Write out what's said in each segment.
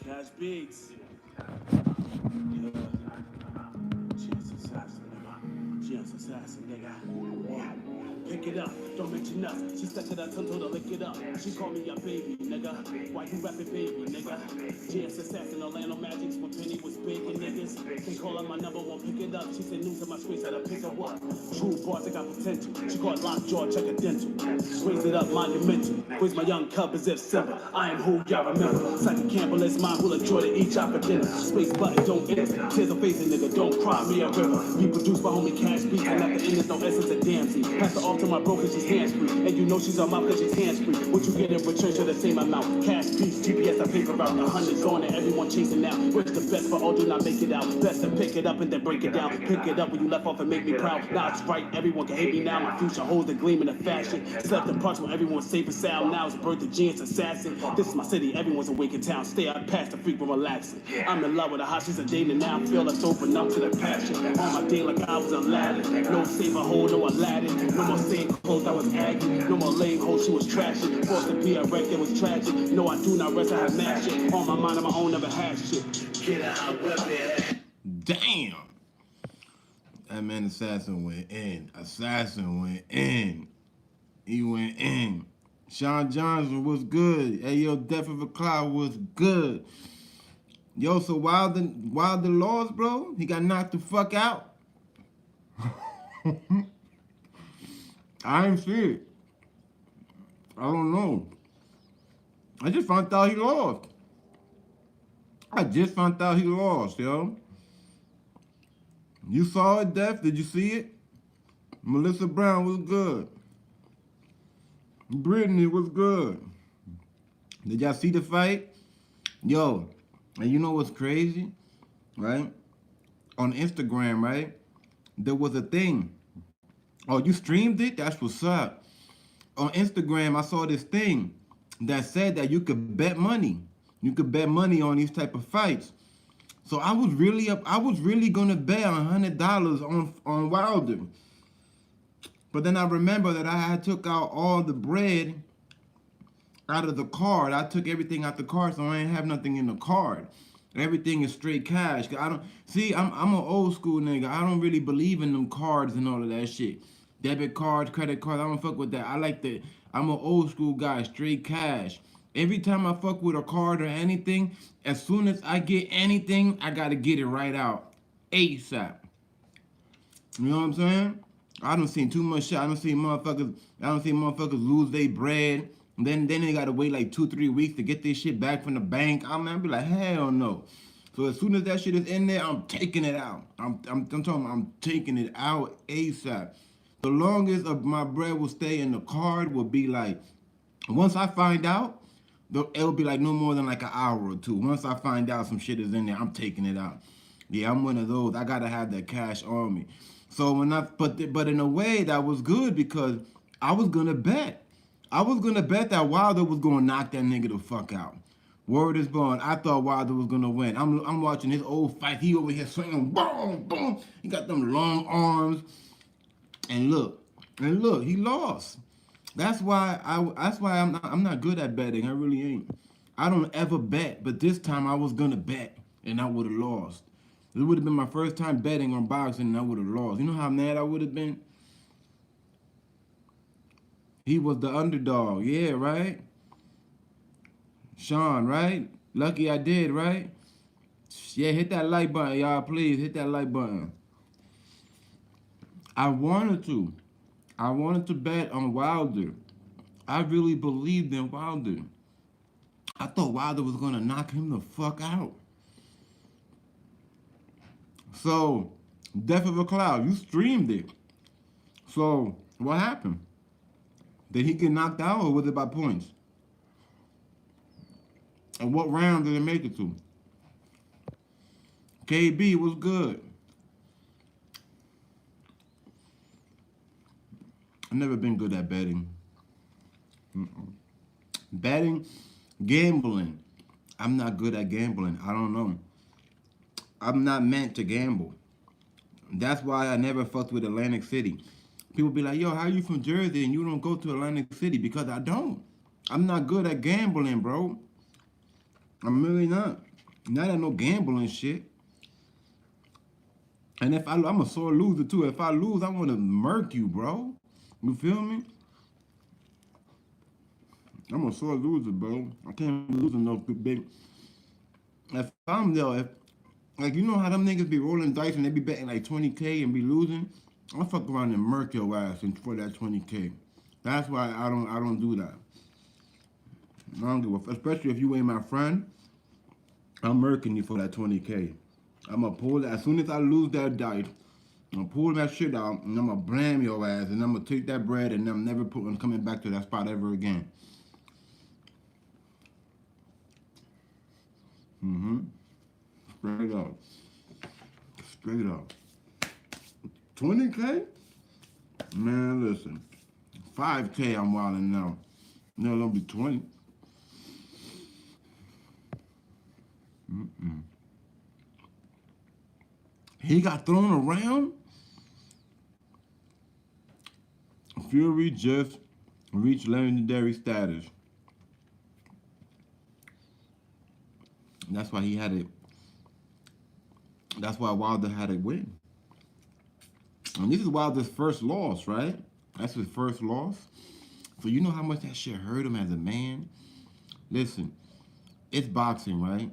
Cash beats. Yeah. Chance assassin, nigga. Chance assassin, nigga. Yeah. Pick it up, don't mention nothing. She stuck to that tongue, told her lick it up. She called me a baby, nigga. Why you rapping baby, nigga? Chance assassin, Orlando Magics when Penny was big and niggas. They call her my number one, pick it up. She said news in my screen, said I pick her up. True bars, I got potential. She called lockjaw, check a dental. Raise it up, monumental. Raise my young cub as if simple. I am who y'all remember. Psychic Campbell is mine, who'll enjoy to eat y'all for dinner. Space button, don't enter. Tears are facing, nigga, don't cry me a river. Be produced by homie Cash Beats, and at the end there's no essence of damsy. Pass the off to my bro cause she's hands free. And you know she's on mouth cause she's hands free. What you get in return to the same amount. Cash Beats, GPS, I paper out. The hundreds on and everyone chasing now. Wish the best but all do not make it out. Best to pick it up and then break it down. Pick it up when you left off and make me proud. Now it's right, everyone can hate me now. My future holds the gleam in the fashion. Slept in parts where everyone's safe and sound. Now it's birth of genius assassin. This is my city, everyone's awake in town. Stay out past the freak, but relaxing. I'm in love with her, how she's a dating now. I feel like so numb to the passion. On my day like I was Aladdin. No saver hole, no Aladdin. No more same clothes, I was aggy. No more lame hole, she was trashing. Forced to be a wreck, it was tragic. No, I do not rest, I have mad shit. On my mind, on my own, never had shit. Get out, weapon. Damn. That man Assassin went in. Assassin went in. He went in. Sean Johnson was good. Hey, yo, Death of a Cloud was good. Yo, so Wilder lost, bro. He got knocked the fuck out. I ain't see it. I don't know. I just found out he lost. Yo. You saw it, Def? Did you see it? Melissa Brown was good. Brittany was good. Did y'all see the fight? Yo, and you know what's crazy? Right? On Instagram, right? There was a thing. Oh, you streamed it? That's what's up. On Instagram, I saw this thing that said that you could bet money. You could bet money on these type of fights. So I was really gonna bet $100 on Wilder. But then I remember that I had took out all the bread out of the card. I took everything out the card, so I ain't have nothing in the card. Everything is straight cash. I'm an old school nigga. I don't really believe in them cards and all of that shit. Debit cards, credit cards, I don't fuck with that. I'm an old school guy, straight cash. Every time I fuck with a card or anything, as soon as I get anything, I gotta get it right out. ASAP. You know what I'm saying? I done seen too much shit. I done seen motherfuckers lose their bread. And then they gotta wait like 2-3 weeks to get this shit back from the bank. I be like, hell no. So as soon as that shit is in there, I'm taking it out. I'm taking it out ASAP. The longest of my bread will stay in the card will be like, once I find out, it'll be like no more than like an hour or two. Once I find out some shit is in there, I'm taking it out. Yeah, I'm one of those. I gotta have that cash on me. So but in a way that was good because I was gonna bet. I was gonna bet that Wilder was gonna knock that nigga the fuck out. Word is born. I thought Wilder was gonna win. I'm watching his old fight. He over here swinging, boom, boom. He got them long arms. And look, he lost. That's why I'm not good at betting. I really ain't. I don't ever bet, but this time I was gonna bet and I would have lost. It would have been my first time betting on boxing and I would have lost. You know how mad I would have been? He was the underdog. Yeah, right? Sean, right? Lucky I did, right? Yeah, hit that like button, y'all. Please hit that like button. I wanted to bet on Wilder. I really believed in Wilder. I thought Wilder was gonna knock him the fuck out. So, Death of a Cloud, you streamed it. So, what happened? Did he get knocked out or was it by points? And what round did it make it to? KB was good. I've never been good at betting. Betting, gambling. I'm not good at gambling. I don't know. I'm not meant to gamble. That's why I never fucked with Atlantic City. People be like, yo, how you from Jersey and you don't go to Atlantic City? Because I don't. I'm not good at gambling, bro. I'm really not. Not at no gambling shit. And if I'm a sore loser too. If I lose, I want to murk you, bro. You feel me? I'm a sore loser, bro. I can't be losing no big. If I'm there, if like you know how them niggas be rolling dice and they be betting like 20K and be losing, I'll fuck around and murk your ass for that 20K. That's why I don't do that. I don't give a fuck. Especially if you ain't my friend, I'm murking you for that 20K. I'm gonna pull that as soon as I lose that dice. I'm gonna pull that shit out and I'm gonna blam your ass and I'm gonna take that bread and I'm never coming back to that spot ever again. Mm-hmm. Straight up. Straight up. 20K? Man, listen. 5K I'm wilding now. No, it'll be 20. He got thrown around? Fury just reached legendary status. That's why he had it. That's why Wilder had to win. And this is Wilder's first loss, right? That's his first loss. So you know how much that shit hurt him as a man? Listen, it's boxing, right?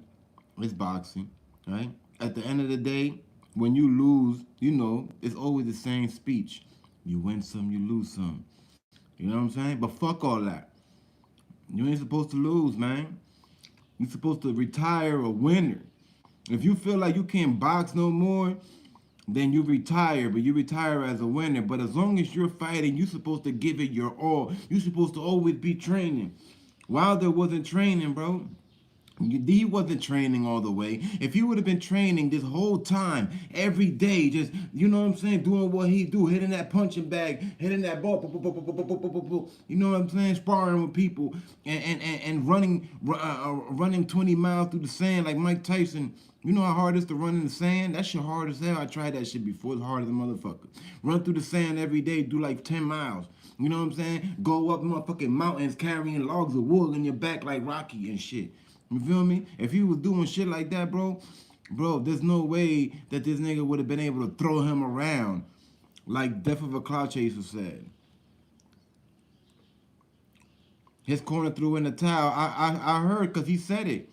It's boxing, right? At the end of the day, when you lose, you know, it's always the same speech. You win some, you lose some. You know what I'm saying? But fuck all that. You ain't supposed to lose, man. You're supposed to retire a winner. If you feel like you can't box no more, then you retire, but you retire as a winner. But as long as you're fighting, you're supposed to give it your all. You're supposed to always be training. Wilder wasn't training, bro. He wasn't training all the way. If he would have been training this whole time, every day, just, you know what I'm saying, doing what he do, hitting that punching bag, hitting that ball, you know what I'm saying, sparring with people, and running 20 miles through the sand like Mike Tyson. You know how hard it is to run in the sand? That shit hard as hell. I tried that shit before. It's hard as a motherfucker. Run through the sand every day, do like 10 miles. You know what I'm saying? Go up motherfucking mountains carrying logs of wood in your back like Rocky and shit. You feel me? If he was doing shit like that, bro, there's no way that this nigga would have been able to throw him around like Death of a Cloud Chaser said. His corner threw in the towel. I heard because he said it.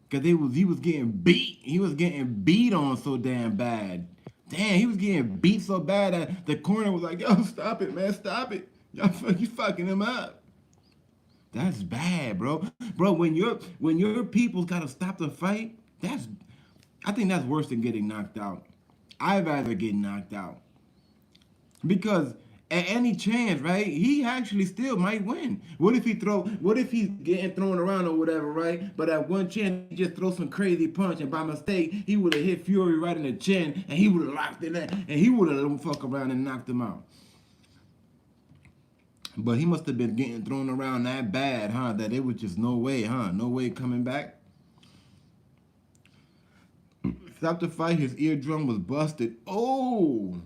Because he was getting beat. He was getting beat on so damn bad. Damn, he was getting beat so bad that the corner was like, yo, stop it, man, stop it. Y'all you fucking him up. That's bad, bro. Bro, when your people's gotta stop the fight, I think that's worse than getting knocked out. I'd rather get knocked out. Because at any chance, right, he actually still might win. What if he's getting thrown around or whatever, right? But at one chance he just throws some crazy punch and by mistake he would have hit Fury right in the chin and he would have locked it in and he would have fuck around and knocked him out. But he must have been getting thrown around that bad, huh? That it was just no way, huh? No way coming back. Stop the fight, his eardrum was busted. Oh!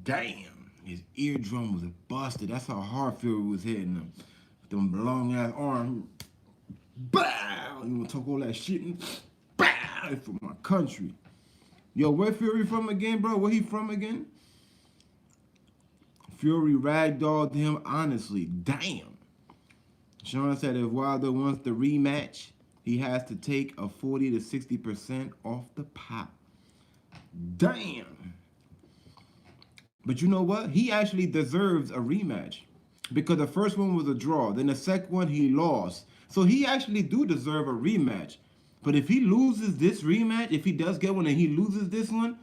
Damn. His eardrum was busted. That's how hard Fury was hitting him. With them long ass arms. Bow! You wanna talk all that shit? Bow! It's from my country. Yo, where Fury from again, bro? Where he from again? Fury ragdolled him honestly. Damn. Sean said if Wilder wants the rematch, he has to take a 40 to 60% off the pop. Damn. But you know what? He actually deserves a rematch. Because the first one was a draw. Then the second one he lost. So he actually do deserve a rematch. But if he loses this rematch, if he does get one and he loses this one,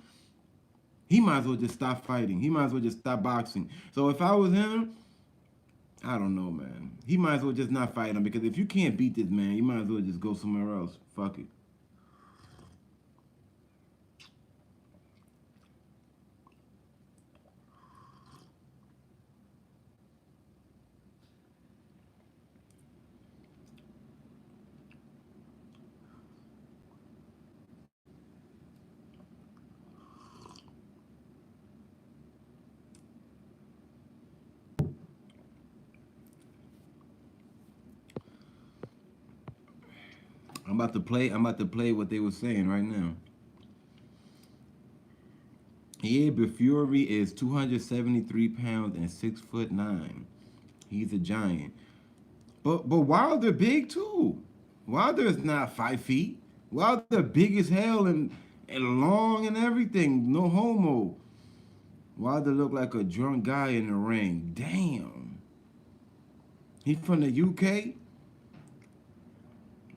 he might as well just stop fighting. He might as well just stop boxing. So if I was him, I don't know, man. He might as well just not fight him. Because if you can't beat this man, you might as well just go somewhere else. Fuck it. I'm about to play what they were saying right now. Yeah, but Fury is 273 pounds and 6'9". He's a giant. But Wilder big too. Wilder is not 5 feet. Wilder big as hell and long and everything. No homo. Wilder look like a drunk guy in the ring. Damn. He from the UK?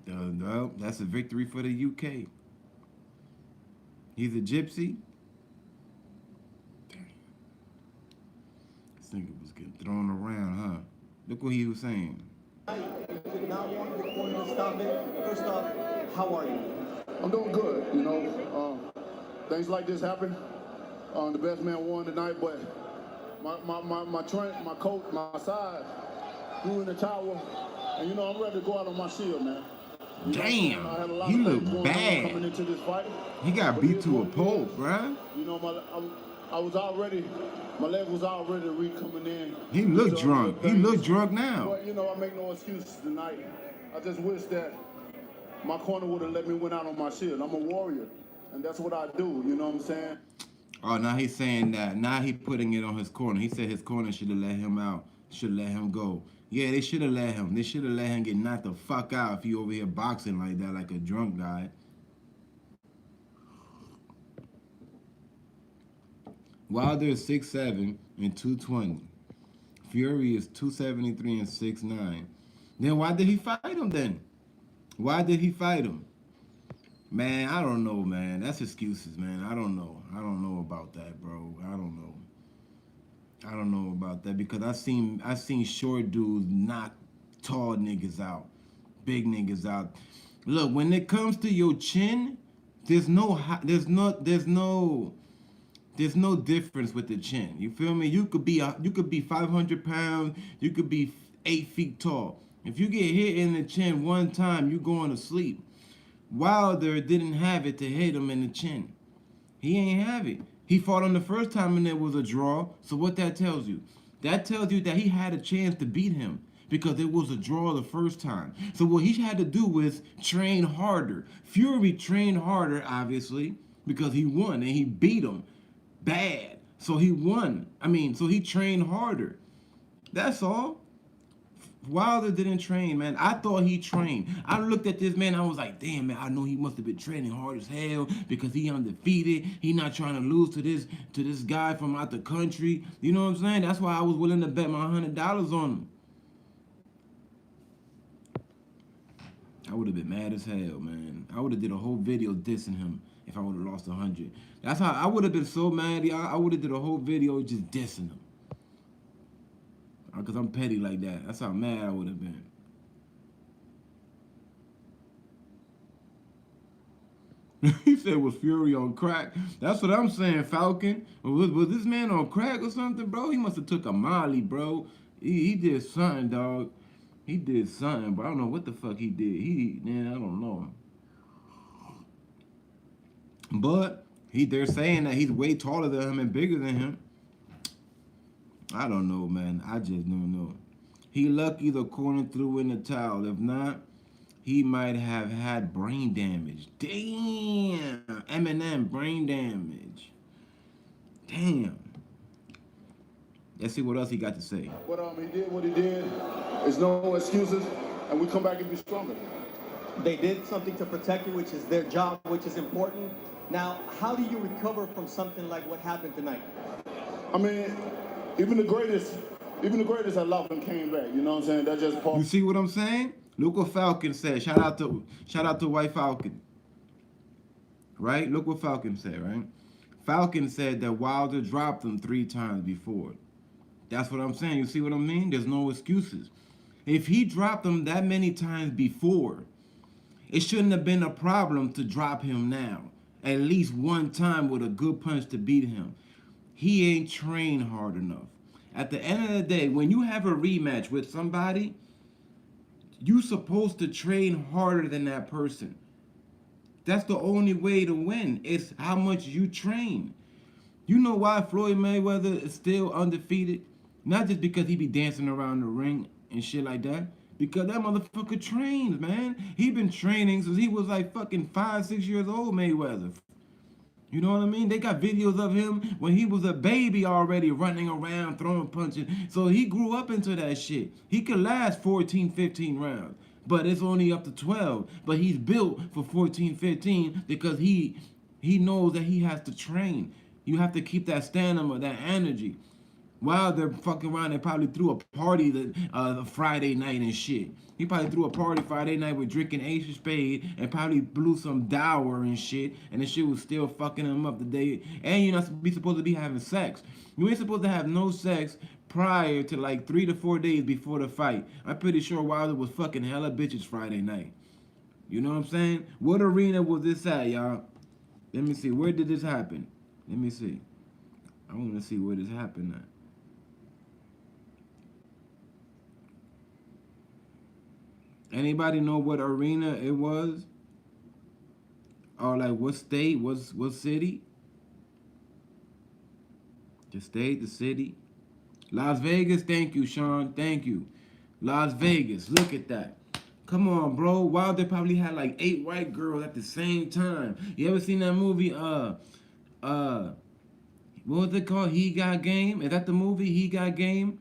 No, that's a victory for the UK. He's a gypsy? Damn. This nigga was getting thrown around, huh? Look what he was saying. You did not want the corner to stop it. First off, how are you? I'm doing good, you know. Things like this happen. The best man won tonight, but my coach, my side, threw in the towel, and you know I'm ready to go out on my shield, man. Damn, he looked bad. Coming into this fight. He got beat to a pulp, bruh. You know, I was already, my leg was already coming in. He looked drunk. He looked drunk now. But you know, I make no excuses tonight. I just wish that my corner would have let me win out on my shield. I'm a warrior, and that's what I do. You know what I'm saying? Oh, now he's saying that. Now he putting it on his corner. He said his corner should have let him out. Should let him go. Yeah, they should have let him. They should have let him get knocked the fuck out if he over here boxing like that, like a drunk guy. Wilder is 6'7" and 220. Fury is 273 and 6'9". Then why did he fight him then? Why did he fight him? Man, I don't know, man. That's excuses, man. I don't know. I don't know about that, bro. I don't know. I don't know about that because I seen short dudes knock tall niggas out, big niggas out. Look, when it comes to your chin, there's no difference with the chin. You feel me? You could be 500 pounds. You could be 8 feet tall. If you get hit in the chin one time, you going to sleep. Wilder didn't have it to hit him in the chin. He ain't have it. He fought him the first time and it was a draw. So what that tells you? That tells you that he had a chance to beat him because it was a draw the first time. So what he had to do was train harder. Fury trained harder, obviously, because he won and he beat him bad. So he won. So he trained harder. That's all. Wilder didn't train, man. I thought he trained. I looked at this man, I was like, damn, man, I know he must have been training hard as hell because he undefeated. He not trying to lose to this guy from out the country. You know what I'm saying? That's why I was willing to bet my $100 on him. I would have been mad as hell, man. I would have did a whole video dissing him if I would have lost 100. That's how I would have been so mad. I would have did a whole video just dissing him. Because I'm petty like that. That's how mad I would have been. He said, was Fury on crack? That's what I'm saying, Falcon. Was this man on crack or something, bro? He must have took a Molly, bro. He did something, dog. He did something, but I don't know what the fuck he did. I don't know. But they're saying that he's way taller than him and bigger than him. I don't know, man. I just don't know. He lucky the corner threw in the towel. If not, he might have had brain damage. Damn. Eminem, brain damage. Damn. Let's see what else he got to say. But he did what he did. There's no excuses, and we come back and be stronger. They did something to protect you, which is their job, which is important. Now, how do you recover from something like what happened tonight? Even the greatest I love and came back. You know what I'm saying? That's just part. You see what I'm saying? Look what Falcon said. Shout out to White Falcon. Right? Look what Falcon said, right? Falcon said that Wilder dropped him 3 times before. That's what I'm saying. You see what I mean? There's no excuses. If he dropped him that many times before, it shouldn't have been a problem to drop him now. At least one time with a good punch to beat him. He ain't trained hard enough. At the end of the day, when you have a rematch with somebody, you supposed to train harder than that person. That's the only way to win. It's how much you train. You know why Floyd Mayweather is still undefeated? Not just because he be dancing around the ring and shit like that. Because that motherfucker trains, man. He been training since he was like fucking 5, 6 years old, Mayweather. You know what I mean? They got videos of him when he was a baby already running around, throwing punches. So he grew up into that shit. He could last 14, 15 rounds. But it's only up to 12. But he's built for 14, 15 because he knows that he has to train. You have to keep that stamina, that energy. While they're fucking around, they probably threw a party the Friday night and shit. He probably threw a party Friday night with drinking Ace of Spade and probably blew some dower and shit, and the shit was still fucking him up the day. And you're not supposed to be having sex. You ain't supposed to have no sex prior to like 3 to 4 days before the fight. I'm pretty sure Wilder was fucking hella bitches Friday night. You know what I'm saying? What arena was this at, y'all? Let me see. Where did this happen? Let me see. I want to see where this happened at. Anybody know what arena it was? Or like what state, what city? The state, the city. Las Vegas, thank you, Sean, thank you. Las Vegas, look at that. Come on, bro. Wilder probably had like 8 white girls at the same time. You ever seen that movie, what was it called? He Got Game? Is that the movie, He Got Game?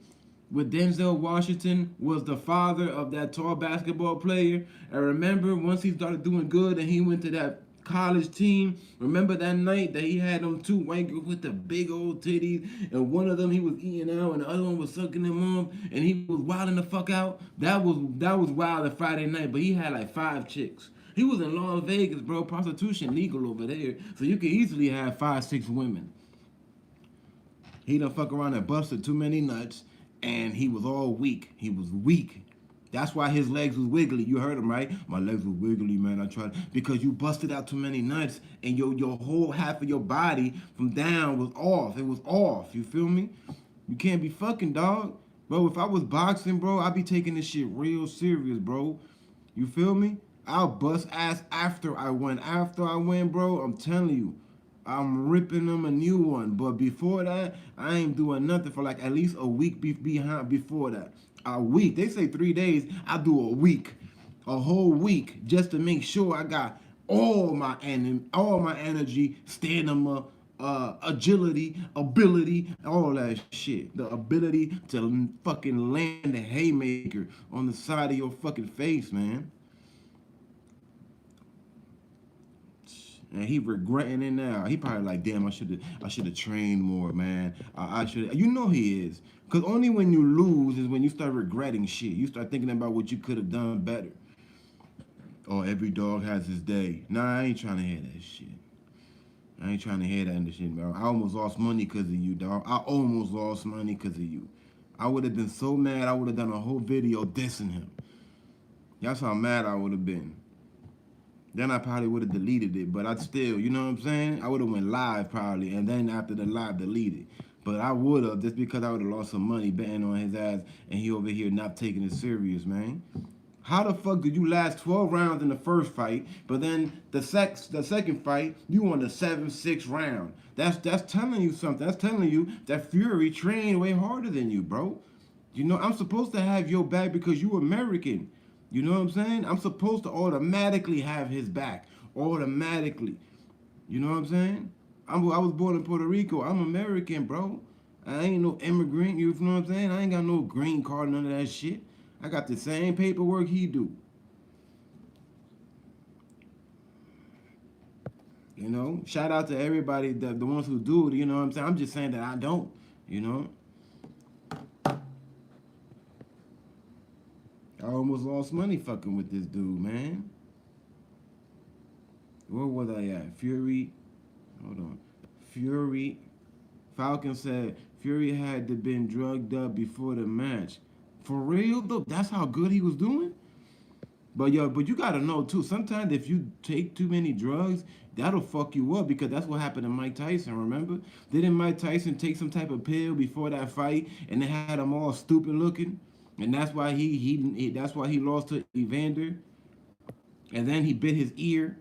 With Denzel Washington was the father of that tall basketball player. And remember, once he started doing good and he went to that college team, remember that night that he had them 2 white girls with the big old titties, and one of them he was eating out and the other one was sucking him up, and he was wilding the fuck out? That was Wilder Friday night, but he had like 5 chicks. He was in Las Vegas, bro. Prostitution legal over there, so you could easily have 5, 6 women. He done fuck around and busted too many nuts. And he was all weak. He was weak. That's why his legs was wiggly. You heard him, right? My legs were wiggly, man. I tried. Because you busted out too many nuts and your whole half of your body from down was off. It was off. You feel me? You can't be fucking, dog. Bro, if I was boxing, bro, I'd be taking this shit real serious, bro. You feel me? I'll bust ass after I win. After I win, bro, I'm telling you. I'm ripping them a new one. But before that, I ain't doing nothing for like at least a week before that. A week. They say 3 days. I do a week. A whole week just to make sure I got all my energy, stamina, agility, ability, all that shit. The ability to fucking land a haymaker on the side of your fucking face, man. And he regretting it now. He probably like, damn, I should have trained more, man. I should. You know he is. Cause only when you lose is when you start regretting shit. You start thinking about what you could have done better. Oh, every dog has his day. Nah, I ain't trying to hear that shit. I ain't trying to hear that in the shit, bro. I almost lost money because of you, dog. I almost lost money because of you. I would have been so mad. I would have done a whole video dissing him. That's how mad I would have been. Then I probably would have deleted it, but I'd still, you know what I'm saying? I would have went live probably, and then after the live, delete it. But I would have, just because I would have lost some money betting on his ass, and he over here not taking it serious, man. How the fuck did you last 12 rounds in the first fight, but then the second fight, you won the 7-6 round? That's telling you something. That's telling you that Fury trained way harder than you, bro. You know, I'm supposed to have your back because you American. You know what I'm saying? I'm supposed to automatically have his back. Automatically. You know what I'm saying? I was born in Puerto Rico. I'm American, bro. I ain't no immigrant. You know what I'm saying? I ain't got no green card, none of that shit. I got the same paperwork he do. You know? Shout out to everybody, the ones who do it. You know what I'm saying? I'm just saying that I don't. You know? I almost lost money fucking with this dude, man. Where was I at? Fury. Hold on. Fury. Falcon said Fury had to been drugged up before the match. For real though? That's how good he was doing? But you gotta know too, sometimes if you take too many drugs, that'll fuck you up, because that's what happened to Mike Tyson, remember? Didn't Mike Tyson take some type of pill before that fight and they had him all stupid looking? And that's why he lost to Evander. And then he bit his ear.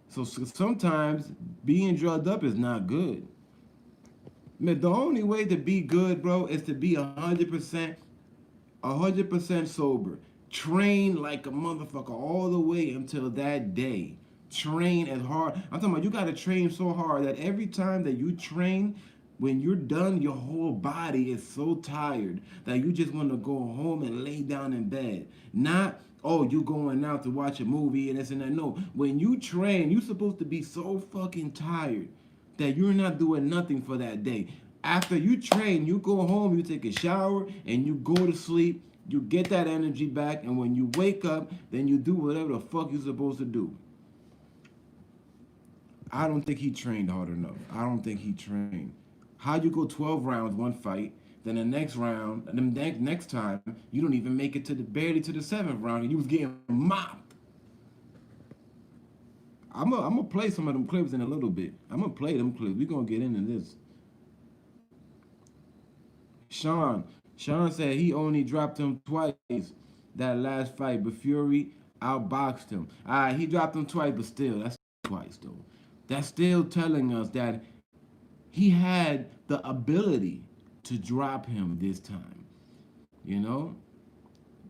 So sometimes being drugged up is not good. Man, the only way to be good, bro, is to be 100% 100% sober. Train like a motherfucker all the way until that day. Train as hard. I'm talking about you gotta train so hard that every time that you train, when you're done, your whole body is so tired that you just want to go home and lay down in bed. Not, oh, you going out to watch a movie and this and that. No, when you train, you're supposed to be so fucking tired that you're not doing nothing for that day. After you train, you go home, you take a shower, and you go to sleep. You get that energy back, and when you wake up, then you do whatever the fuck you're supposed to do. I don't think he trained hard enough. I don't think he trained. How you go 12 rounds, one fight, then the next round, the next time, you don't even make it to the barely to the 7th round, and you was getting mopped. I'm gonna play some of them clips in a little bit. I'm gonna play them clips. We're gonna get into this. Sean said he only dropped him twice that last fight, but Fury outboxed him. Alright, he dropped him twice, but still, that's twice though. That's still telling us that he had the ability to drop him this time. You know?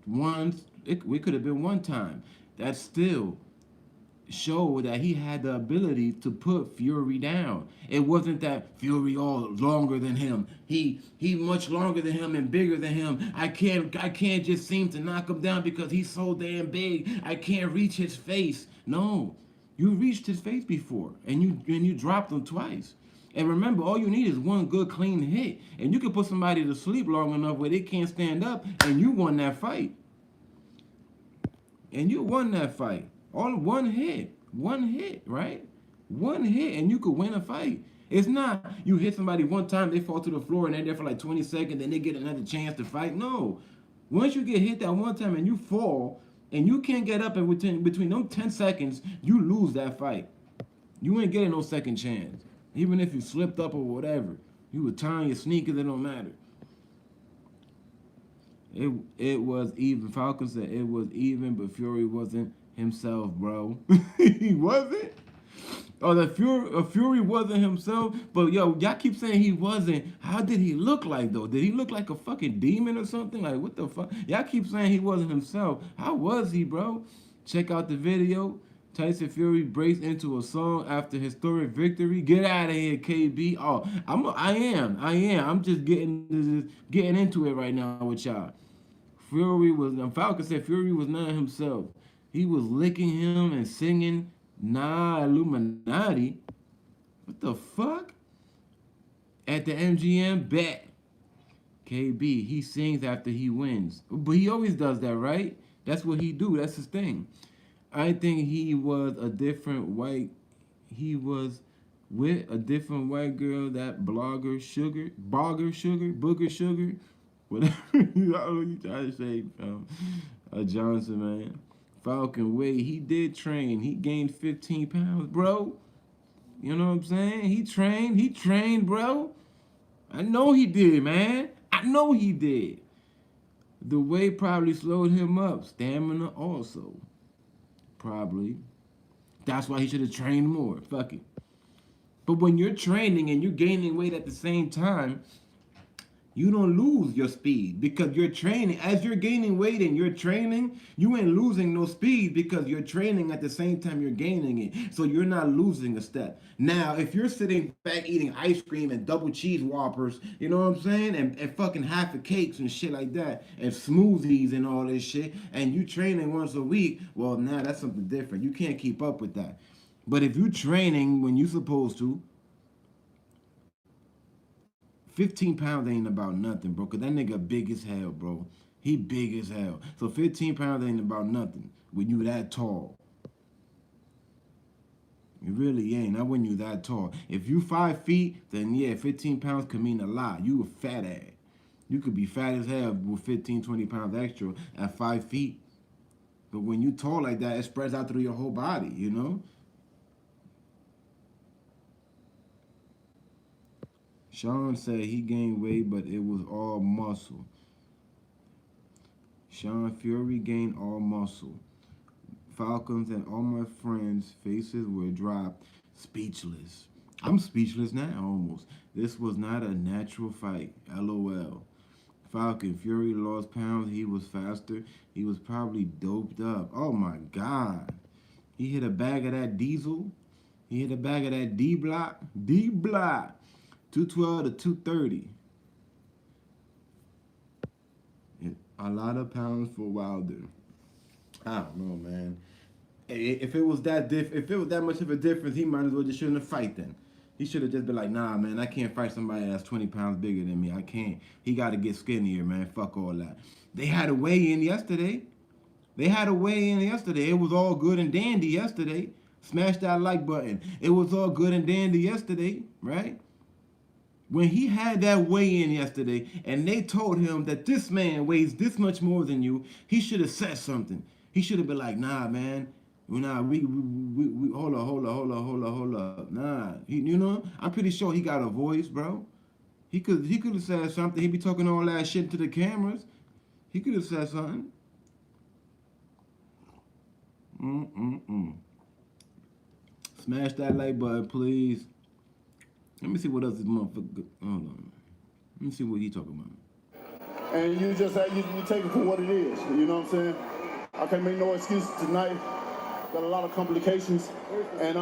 Once, we could have been one time. That still showed that he had the ability to put Fury down. It wasn't that Fury all longer than him. He much longer than him and bigger than him. I can't just seem to knock him down because he's so damn big. I can't reach his face. No. You reached his face before and you dropped him twice. And remember, all you need is one good clean hit. And you can put somebody to sleep long enough where they can't stand up and you won that fight. And you won that fight. All one hit, right? One hit, and you could win a fight. It's not you hit somebody one time, they fall to the floor, and they're there for like 20 seconds, then they get another chance to fight. No. Once you get hit that one time and you fall, and you can't get up in between them 10 seconds, you lose that fight. You ain't getting no second chance. Even if you slipped up or whatever. You were tying your sneakers, it don't matter. It was even. Falcon said it was even, but Fury wasn't himself, bro. He wasn't. Oh, the Fury wasn't himself. But yo, y'all keep saying he wasn't. How did he look like though? Did he look like a fucking demon or something? Like what the fuck? Y'all keep saying he wasn't himself. How was he, bro? Check out the video. Tyson Fury breaks into a song after historic victory. Get out of here, KB. Oh, I am. I'm just getting into it right now with y'all. Falcon said Fury was not himself. He was licking him and singing, nah, Illuminati. What the fuck? At the MGM, bet. KB, he sings after he wins. But he always does that, right? That's what he do. That's his thing. I think he was with a different white girl, that booger sugar, whatever you try to say, Johnson, man. Falcon, wait, he did train. He gained 15 pounds, bro. You know what I'm saying? He trained, bro. I know he did, man. I know he did. The weight probably slowed him up. Stamina also. Probably. That's why he should have trained more. Fuck it. But when you're training and you're gaining weight at the same time, you don't lose your speed because you're training. As you're gaining weight and you're training, you ain't losing no speed because you're training at the same time you're gaining it. So you're not losing a step. Now, if you're sitting back eating ice cream and double cheese whoppers, you know what I'm saying? And fucking half of cakes and shit like that, and smoothies and all this shit, and you training once a week, well, now that's something different. You can't keep up with that. But if you're training when you're supposed to, 15 pounds ain't about nothing, bro, because that nigga big as hell, bro. He big as hell. So 15 pounds ain't about nothing when you that tall. It really ain't. Not when you that tall. If you 5 feet, then yeah, 15 pounds could mean a lot. You a fat ass. You could be fat as hell with 15, 20 pounds extra at 5 feet. But when you tall like that, it spreads out through your whole body, you know? Sean said he gained weight, but it was all muscle. Sean Fury gained all muscle. Falcons and all my friends' faces were dropped. Speechless. I'm speechless now, almost. This was not a natural fight. LOL. Falcon Fury lost pounds. He was faster. He was probably doped up. Oh my God. He hit a bag of that diesel. He hit a bag of that D block. D block. 212 to 230. A lot of pounds for Wilder. I don't know, man. If it was that much of a difference, he might as well just shouldn't have fight then. He should have just been like, nah, man, I can't fight somebody that's 20 pounds bigger than me. I can't. He got to get skinnier, man. Fuck all that. They had a weigh-in yesterday. It was all good and dandy yesterday. Smash that like button. It was all good and dandy yesterday, right? When he had that weigh-in yesterday and they told him that this man weighs this much more than you, he should have said something. He should have been like, nah, man. Nah, we hold up. Nah, I'm pretty sure he got a voice, bro. He could have said something. He be talking all that shit to the cameras. He could have said something. Smash that like button, please. Let me see what else this motherfucker. Hold on. Let me see what he talking about. And you just you take it for what it is. You know what I'm saying? I can't make no excuses tonight. Got a lot of complications. And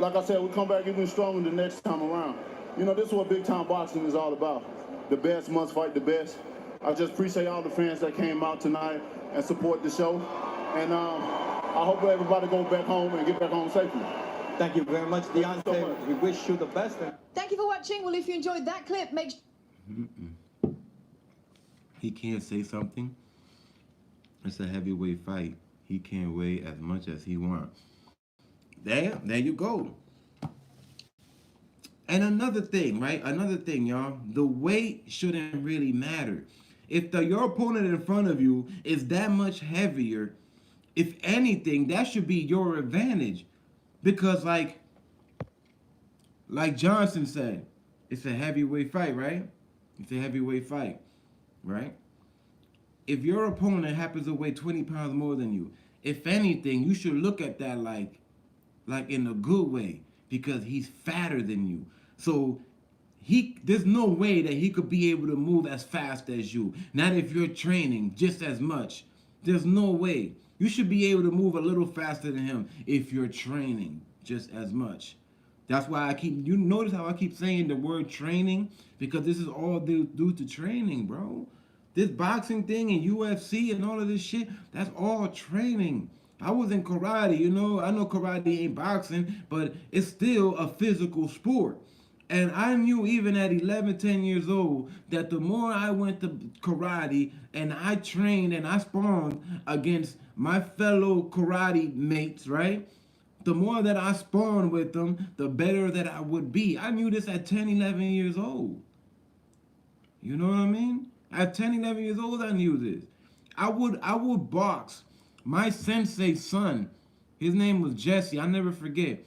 like I said, we come back even stronger the next time around. You know, this is what big time boxing is all about. The best must fight the best. I just appreciate all the fans that came out tonight and support the show. And I hope everybody goes back home and get back home safely. Thank you very much, Deontay. We wish you the best. Thank you for watching. Well, if you enjoyed that clip, make sure... He can't say something. It's a heavyweight fight. He can't weigh as much as he wants. There you go. And another thing, right? Another thing, y'all. The weight shouldn't really matter. If your opponent in front of you is that much heavier, if anything, that should be your advantage. Because like Johnson said, it's a heavyweight fight, right? It's a heavyweight fight, right? If your opponent happens to weigh 20 pounds more than you, if anything, you should look at that like in a good way, because he's fatter than you. So there's no way that he could be able to move as fast as you. Not if you're training just as much. There's no way. You should be able to move a little faster than him if you're training just as much. That's why you notice how I keep saying the word training? Because this is all due to training, bro. This boxing thing and UFC and all of this shit, that's all training. I was in karate, I know karate ain't boxing, but it's still a physical sport. And I knew even at 11, 10 years old that the more I went to karate and I trained and I sparred against my fellow karate mates, right? The more that I sparred with them, the better that I would be. I knew this at 10, 11 years old. You know what I mean? At 10, 11 years old, I knew this. I would box my sensei's son. His name was Jesse. I never forget.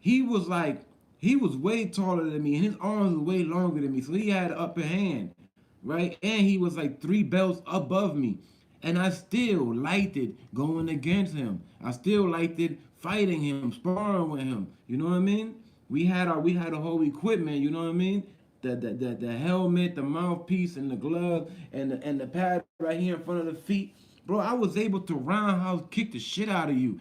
He was way taller than me, and his arms were way longer than me, so he had an upper hand, right? And he was like 3 belts above me, and I still liked it going against him. I still liked it fighting him, sparring with him. You know what I mean? We had a whole equipment. You know what I mean? The helmet, the mouthpiece, and the glove, and the pad right here in front of the feet. Bro, I was able to roundhouse kick the shit out of you,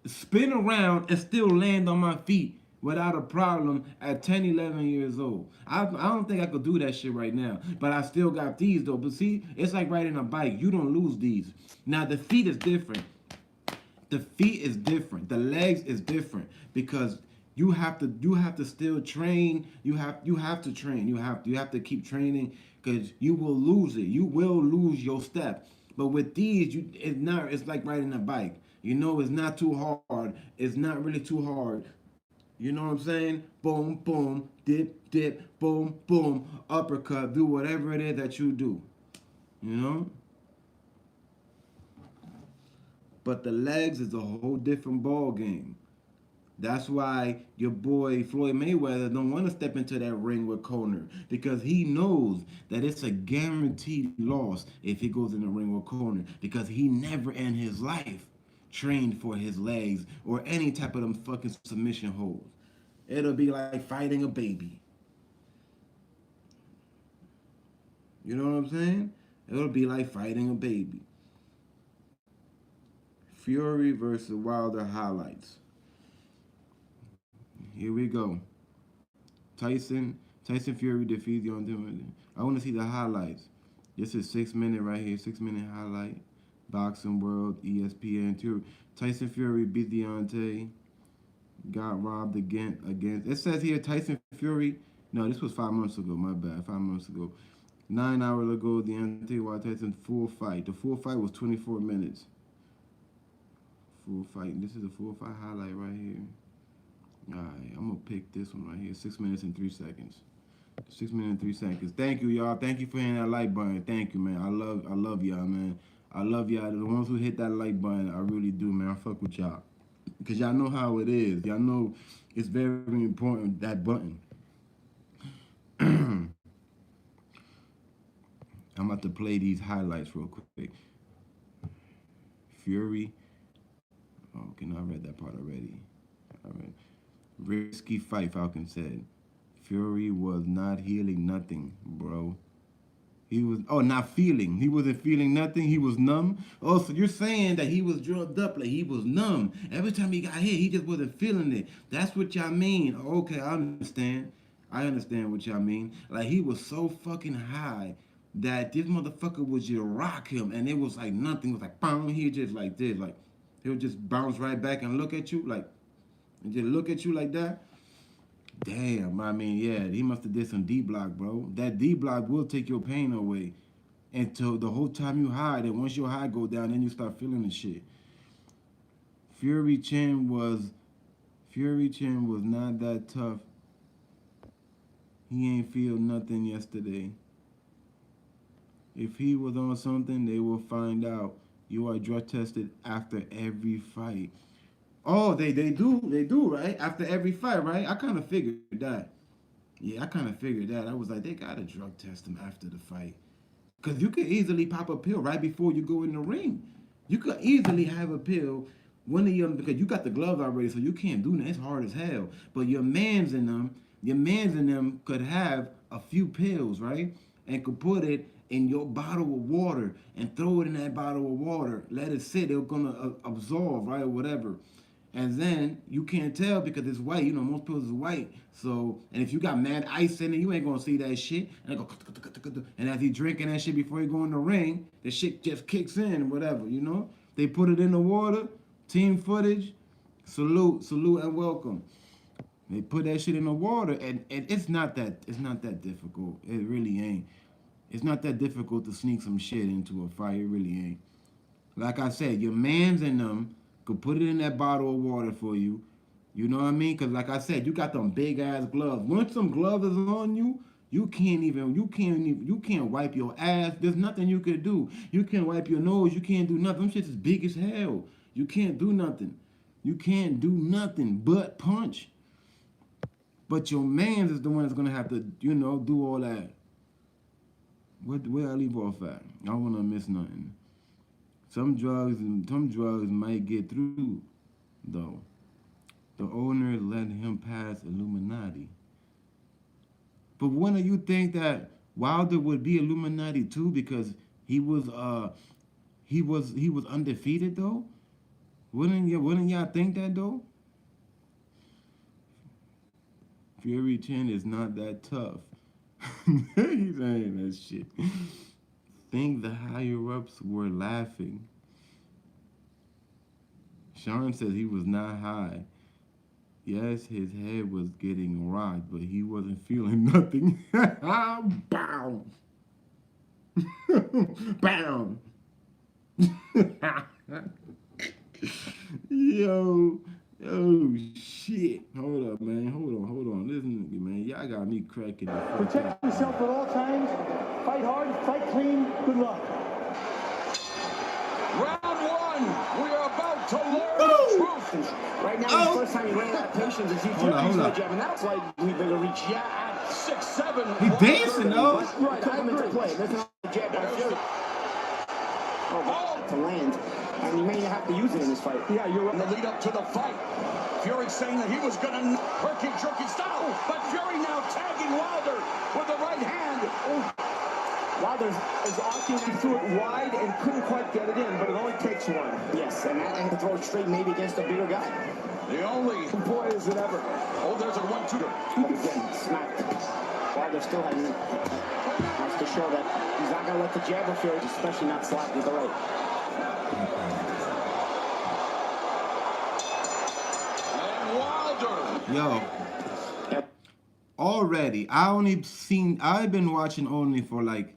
spin around, and still land on my feet without a problem at 10, 11 years old. I don't think I could do that shit right now, but I still got these though. But see, it's like riding a bike. You don't lose these. Now the feet is different. The feet is different. The legs is different because you have to still train. You have to train. You have to keep training because you will lose it. You will lose your step. But with these, it's like riding a bike. It's not too hard. It's not really too hard. You know what I'm saying? Boom, boom, dip, dip, boom, boom, uppercut, do whatever it is that you do. You know? But the legs is a whole different ball game. That's why your boy Floyd Mayweather don't want to step into that ring with Conor, because he knows that it's a guaranteed loss if he goes in the ring with Conor, because he never in his life trained for his legs or any type of them fucking submission holds. It'll be like fighting a baby. You know what I'm saying? It'll be like fighting a baby. Fury versus Wilder highlights. Here we go. Tyson Fury defeats Deontay. I want to see the highlights. This is 6 minute right here. 6 minute highlight. Boxing World, ESPN. Tyson Fury beat Deontay. Got robbed again. It says here Tyson Fury. No, this was 5 months ago. My bad. 5 months ago. 9 hours ago, Deontay Wilder Tyson full fight. The full fight was 24 minutes. Full fight. This is a full fight highlight right here. Alright, I'm gonna pick this one right here. 6 minutes and 3 seconds. 6 minutes and 3 seconds. Thank you, y'all. Thank you for hitting that like button. Thank you, man. I love y'all, man. I love y'all. The ones who hit that like button, I really do, man. I fuck with y'all. Because y'all know how it is. Y'all know it's very important, that button. I'm about to play these highlights real quick. Fury. Oh, okay, no, I read that part already. All right. Risky fight, Falcon said. Fury was not healing nothing, bro. He was, not feeling. He wasn't feeling nothing. He was numb. Oh, so you're saying that he was drugged up, like he was numb. Every time he got hit, he just wasn't feeling it. That's what y'all mean. Okay, I understand. I understand what y'all mean. Like, he was so fucking high that this motherfucker would just rock him, and it was like nothing. It was like, boom, he just like this. Like, he would just bounce right back and look at you, like, and just look at you like that. Damn, I mean, yeah, he must have did some D-block, bro. That D-block will take your pain away until the whole time you hide. And once your high go down, then you start feeling the shit. Fury Chin was not that tough. He ain't feel nothing yesterday. If he was on something, they will find out. You are drug tested after every fight. Oh, they do, right? After every fight, right? I kind of figured that. Yeah, I kind of figured that. I was like, they got to drug test him after the fight. Because you could easily pop a pill right before you go in the ring. You could easily have a pill, because you got the gloves already, so you can't do that. It's hard as hell. But your mans in them could have a few pills, right? And could put it in your bottle of water and throw it in that bottle of water. Let it sit. They're going to absorb, right, or whatever. And then you can't tell because it's white. You know, most pills is white. So, and if you got mad ice in it, you ain't gonna see that shit. And go, and as he drinking that shit before he go in the ring, the shit just kicks in and whatever, you know? They put it in the water, team footage, salute and welcome. They put that shit in the water and it's not that difficult. It really ain't. It's not that difficult to sneak some shit into a fight. It really ain't. Like I said, your mans in them could put it in that bottle of water for you. You know what I mean? Because like I said, you got them big ass gloves. Once some gloves is on you, you can't wipe your ass. There's nothing you could do. You can't wipe your nose. You can't do nothing. Them shit's as big as hell. You can't do nothing. You can't do nothing but punch. But your mans is the one that's gonna have to, do all that. Where I leave off at? I don't wanna miss nothing. Some drugs might get through, though. The owner let him pass Illuminati. But wouldn't you think that Wilder would be Illuminati too because he was undefeated though? Wouldn't y'all think that though? Fury Chin is not that tough. He's saying that shit. Think the higher-ups were laughing. Sean says he was not high. Yes, his head was getting rocked, but he wasn't feeling nothing. Bow. Bow. Yo, shit. Hold up, man. Hold on. Listen to me, man. Y'all got me cracking the fuck Protect up. yourself at all times. Fight hard, fight clean. Good luck. Round one. We are about to learn the truth. Right now, the first time he ran out of patience is he Hold on. jab, and that's why we better reach. Yeah, at 6'7". He dancing, though. Right, I'm into play. Listen to the jab by Fury. To land. And you may have to use it in this fight. Yeah, you're in the lead up to the fight. Fury saying that he was going to herky-jerky style, but Fury now tagging Wilder with the right hand. Wilder is arcing. He threw it wide and couldn't quite get it in, but it only takes one. Yes, and that to throw it straight maybe against a bigger guy. The only boy is it ever. Oh, there's a 1-2. But again, smacked. Wilder still hasn't. Has to show that he's not going to let the jab interfere, especially not sliding to the right. And Wilder. Yo. Already, I've been watching only for like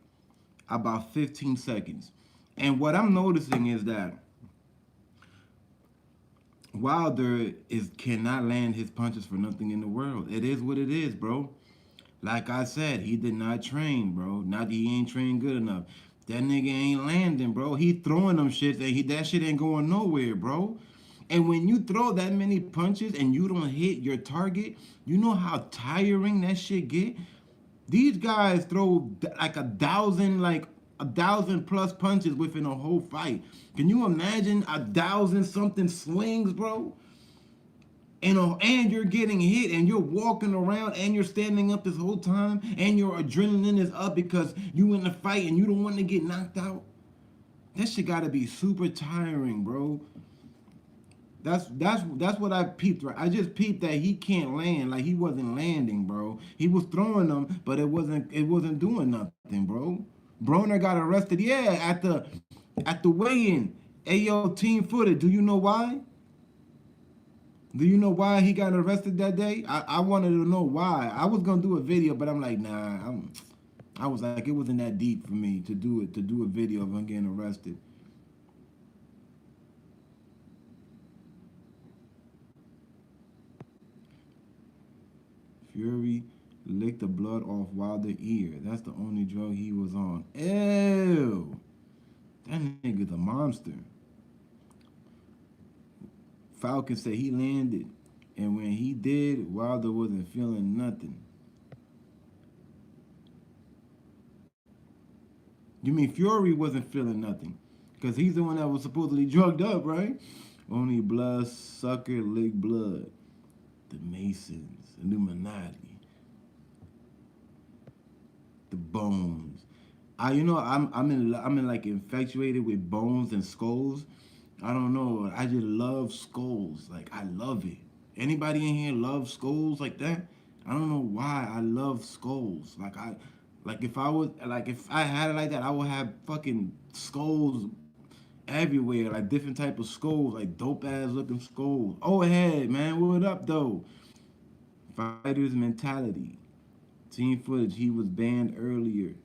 about 15 seconds. And what I'm noticing is that Wilder cannot land his punches for nothing in the world. It is what it is, bro. Like I said, he did not train, bro. He ain't trained good enough. That nigga ain't landing, bro. He throwing them shit, and that shit ain't going nowhere, bro. And when you throw that many punches and you don't hit your target, you know how tiring that shit get? These guys throw like 1,000 plus punches within a whole fight. Can you imagine 1,000 something swings, bro? And you're getting hit and you're walking around and you're standing up this whole time and your adrenaline is up because you in the fight and you don't want to get knocked out. That shit gotta be super tiring, bro. That's what I peeped, right? I just peeped that he can't land, like he wasn't landing, bro. He was throwing them, but it wasn't doing nothing, bro. Broner got arrested, yeah, at the weigh-in. Hey yo, team footage, do you know why? Do you know why he got arrested that day? I wanted to know why. I was gonna do a video, but I'm like, nah. I was like, it wasn't that deep for me to do a video of him getting arrested. Fury licked the blood off Wilder's ear. That's the only drug he was on. Ew. That nigga's a monster. Falcon said he landed, and when he did, Wilder wasn't feeling nothing. You mean Fury wasn't feeling nothing? Because he's the one that was supposedly drugged up, right? Only blood sucker lick blood. The Masons, Illuminati, the Bones. I'm in like infatuated with bones and skulls. I don't know. I just love skulls. Like I love it. Anybody in here love skulls like that? I don't know why I love skulls. If I had it like that, I would have fucking skulls everywhere, like different type of skulls, like dope ass looking skulls. Oh head, man, what up though? Fighter's mentality. Team footage, he was banned earlier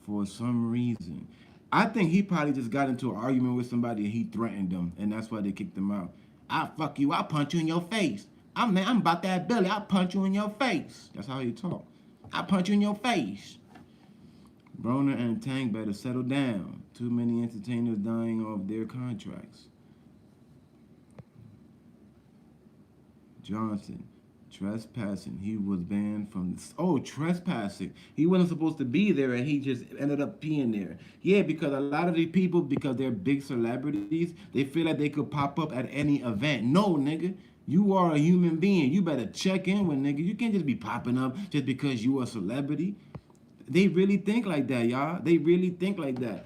for some reason. I think he probably just got into an argument with somebody and he threatened them, and that's why they kicked him out. I'll fuck you, I'll punch you in your face. I'm about that Billy, I'll punch you in your face. That's how he talk. I'll punch you in your face. Broner and Tank better settle down. Too many entertainers dying off their contracts. Johnson, trespassing. He was banned from... trespassing. He wasn't supposed to be there and he just ended up being there. Yeah, because a lot of these people, because they're big celebrities, they feel like they could pop up at any event. No, nigga. You are a human being. You better check in with nigga. You can't just be popping up just because you a celebrity. They really think like that, y'all. They really think like that.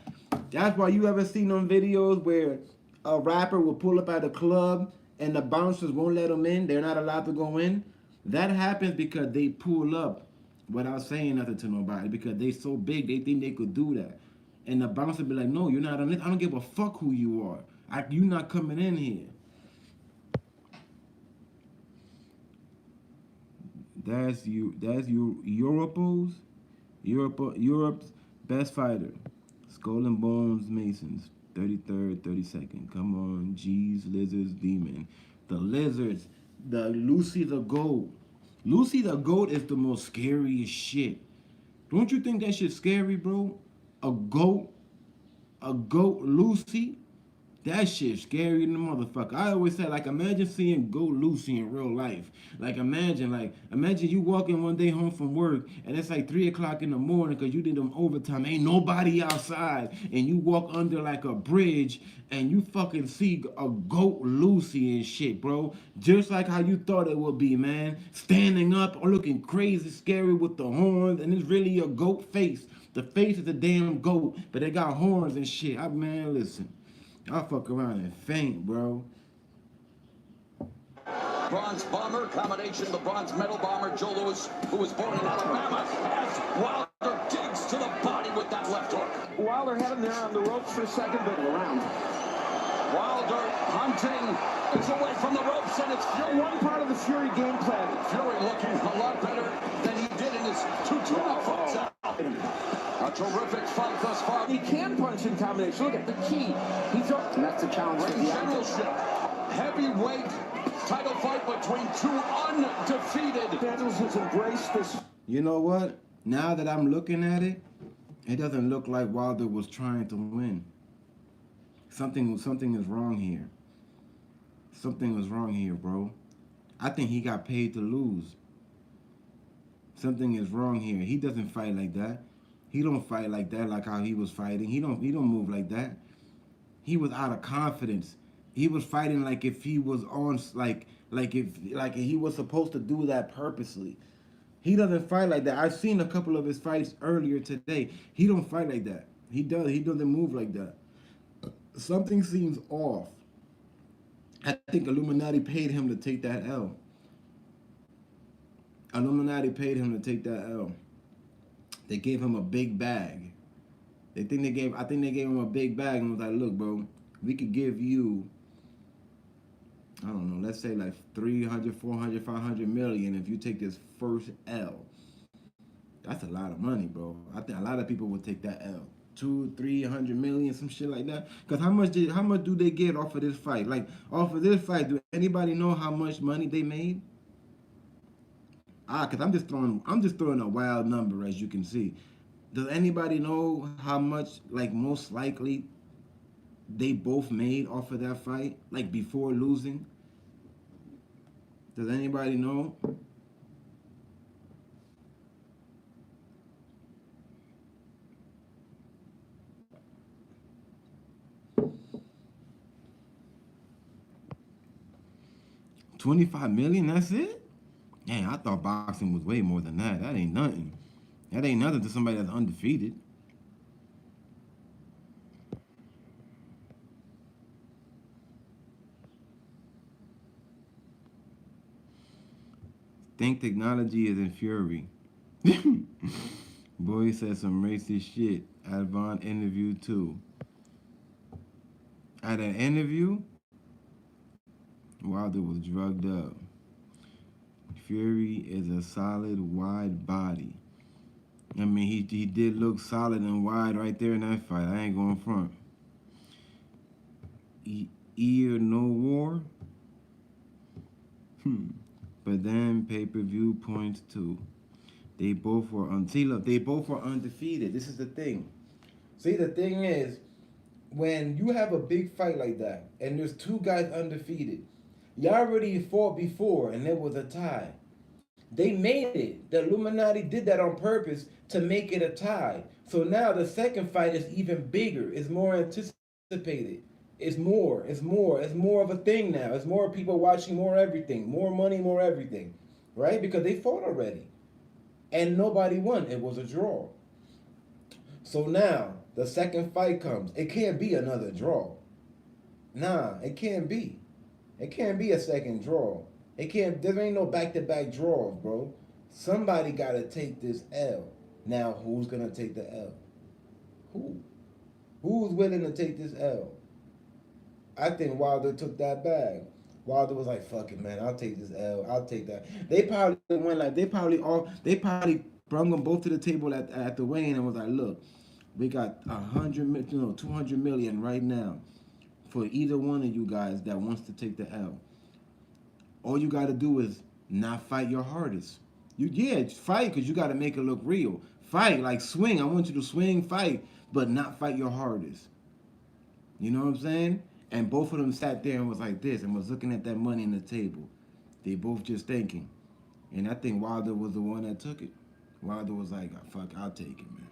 That's why you ever seen them videos where a rapper will pull up at a club and the bouncers won't let them in. They're not allowed to go in. That happens because they pull up without saying nothing to nobody because they so big, they think they could do that. And the bouncer be like, no, you're not on this. I don't give a fuck who you are. You're not coming in here. That's Europe's best fighter. Skull and Bones Masons. 33rd, 32nd. Come on, G's, Lizards, Demon. The Lizards. The Lucy the Goat. Lucy the Goat is the most scariest shit. Don't you think that shit's scary, bro? A goat Lucy. That shit scary than the motherfucker. I always say, like, imagine seeing Go Lucy in real life. Imagine you walking one day home from work and it's like 3 o'clock in the morning because you did them overtime. Ain't nobody outside, and you walk under like a bridge and you fucking see a goat Lucy and shit, bro. Just like how you thought it would be, man. Standing up or looking crazy, scary with the horns, and it's really a goat face. The face is a damn goat, but they got horns and shit. Man, listen. I'll fuck around and faint, bro. Bronze bomber, combination of the bronze medal bomber, Joe Louis, who was born in Alabama, as Wilder digs to the body with that left hook. Wilder had him there on the ropes for a second, but around. Wilder hunting, is away from the ropes, and it's Fury. One part of the Fury game plan. Fury looking a lot better than he did in his 2 fights out. A terrific fight thus far. He can punch in combination. Look at the key. And that's the challenge. Ring generalship, heavyweight title fight between 2 undefeated. Daniels has embraced this. You know what? Now that I'm looking at it, it doesn't look like Wilder was trying to win. Something is wrong here. Something was wrong here, bro. I think he got paid to lose. Something is wrong here. He doesn't fight like that. He don't fight like that, like how he was fighting. He don't move like that. He was out of confidence. He was fighting like if he was on like if he was supposed to do that purposely. He doesn't fight like that. I've seen a couple of his fights earlier today. He don't fight like that. He doesn't move like that. Something seems off. I think Illuminati paid him to take that L. Illuminati paid him to take that L. They gave him a big bag. I think they gave him a big bag and was like, look, bro, we could give you, I don't know, let's say like 300, 400, 500 million if you take this first L. That's a lot of money, bro. I think a lot of people would take that L. 200, 300 million, some shit like that. Cause how much do they get off of this fight? Like off of this fight, do anybody know how much money they made? Cause I'm just throwing a wild number, as you can see. Does anybody know how much, like, most likely they both made off of that fight, like before losing? Does anybody know? $25 million, that's it? Dang, I thought boxing was way more than that. That ain't nothing. That ain't nothing to somebody that's undefeated. Think technology is in Fury. Boy said some racist shit at Von interview too. At an interview, Wilder was drugged up. Fury is a solid, wide body. I mean, he did look solid and wide right there in that fight. I ain't going front. Ear no war. But then pay-per-view points too. They both were they both were undefeated. This is the thing. See, the thing is, when you have a big fight like that, and there's 2 guys undefeated, you already fought before, and there was a tie. They made it. The Illuminati did that on purpose to make it a tie. So now the second fight is even bigger. It's more anticipated. It's more of a thing now. It's more people watching, more everything. More money, more everything. Right? Because they fought already. And nobody won. It was a draw. So now the second fight comes. It can't be another draw. Nah, it can't be. It can't be a second draw. There ain't no back-to-back draws, bro. Somebody got to take this L. Now, who's going to take the L? Who? Who's willing to take this L? I think Wilder took that bag. Wilder was like, fuck it, man. I'll take this L. I'll take that. They probably brung them both to the table at the weigh-in and was like, look, we got 200 million right now for either one of you guys that wants to take the L. All you got to do is not fight your hardest. Fight because you got to make it look real. Fight, like swing. I want you to swing, fight, but not fight your hardest. You know what I'm saying? And both of them sat there and was like this and was looking at that money on the table. They both just thinking. And I think Wilder was the one that took it. Wilder was like, fuck, I'll take it, man.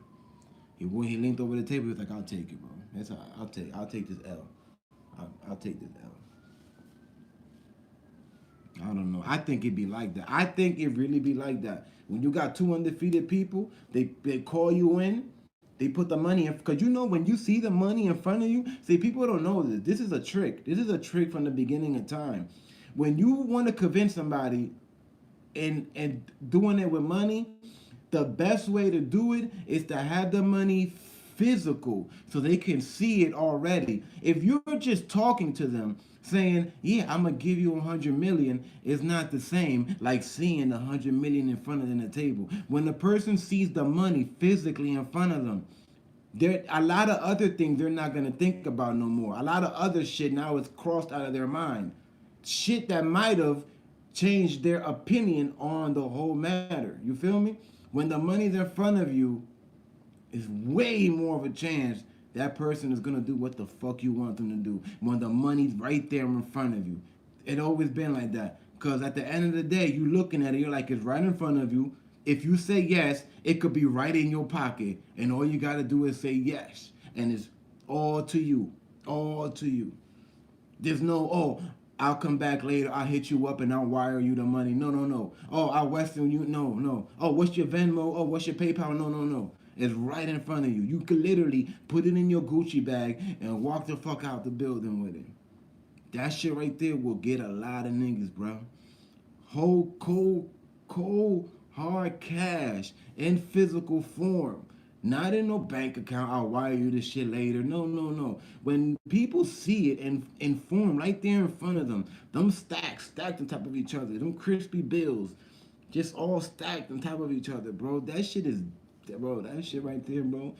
He leaned over the table, he was like, I'll take it, bro. That's all, I'll take this L. I'll take this L. I don't know. I think it be like that. I think it really be like that. When you got two undefeated people, they call you in, they put the money in. Because you know when you see the money in front of you, see, people don't know this. This is a trick. This is a trick from the beginning of time. When you want to convince somebody and doing it with money, the best way to do it is to have the money physical so they can see it already. If you're just talking to them saying, yeah, I'm gonna give you 100 million, is not the same like seeing 100 million in front of them on the table. When the person sees the money physically in front of them, there a lot of other things they're not gonna think about no more. A lot of other shit now is crossed out of their mind. Shit that might have changed their opinion on the whole matter. You feel me? When the money's in front of you, it's way more of a chance that person is gonna do what the fuck you want them to do. When the money's right there in front of you. It always been like that. Cause at the end of the day, you looking at it, you're like, it's right in front of you. If you say yes, it could be right in your pocket. And all you gotta do is say yes. And it's all to you. All to you. There's no, oh, I'll come back later, I'll hit you up and I'll wire you the money. No, no, no. Oh, I'll Western you. No, no. Oh, what's your Venmo? Oh, what's your PayPal? No, no, no. It's right in front of you. You could literally put it in your Gucci bag and walk the fuck out the building with it. That shit right there will get a lot of niggas, bro. Whole cold, hard cash in physical form. Not in no bank account, I'll wire you this shit later. No, no, no. When people see it in form right there in front of them, them stacked on top of each other, them crispy bills, just all stacked on top of each other, bro. That shit is, bro, that shit right there, bro,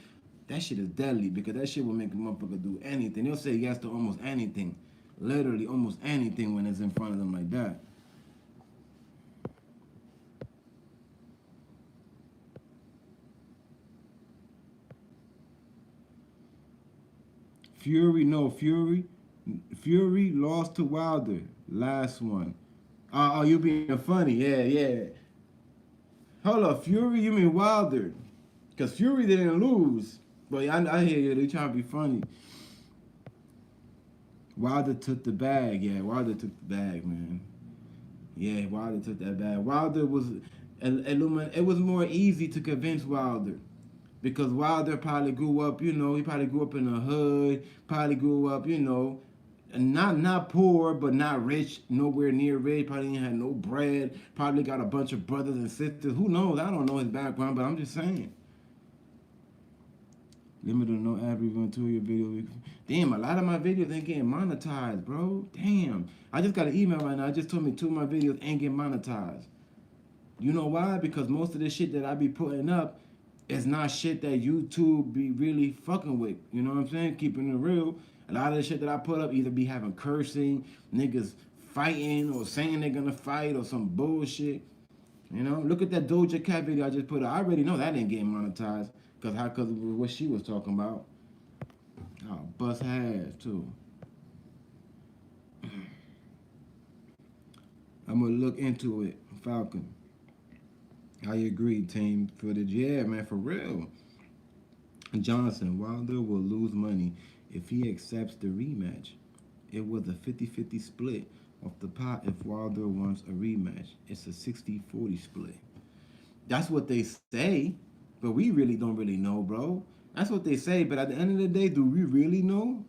that shit is deadly because that shit will make a motherfucker do anything. They'll say yes to almost anything. Literally almost anything when it's in front of them like that. Fury lost to Wilder. Last one. Oh, you being funny. Yeah. Hold up, Fury, you mean Wilder. Because Fury didn't lose. But I hear you, they trying to be funny. Wilder took the bag. Yeah, Wilder took the bag, man. Yeah, Wilder took that bag. Wilder was, it was more easy to convince Wilder. Because Wilder probably grew up, he probably grew up in the hood, probably grew up, not poor, but not rich, nowhere near rich, probably didn't have no bread, probably got a bunch of brothers and sisters. Who knows? I don't know his background, but I'm just saying. Limited no ad review to your video. Damn, a lot of my videos ain't getting monetized, bro. Damn. I just got an email right now. I just told me 2 of my videos ain't getting monetized. You know why? Because most of the shit that I be putting up is not shit that YouTube be really fucking with. You know what I'm saying? Keeping it real. A lot of the shit that I put up either be having cursing, niggas fighting, or saying they're gonna fight, or some bullshit. Look at that Doja Cat video I just put up. I already know that ain't getting monetized. Cause of what she was talking about. Oh, bust half too. I'm gonna look into it. Falcon. I agree, team footage. Yeah, man, for real. Johnson, Wilder will lose money if he accepts the rematch. It was a 50-50 split off the pot if Wilder wants a rematch. It's a 60-40 split. That's what they say, but we really don't really know, bro. That's what they say, but at the end of the day, do we really know?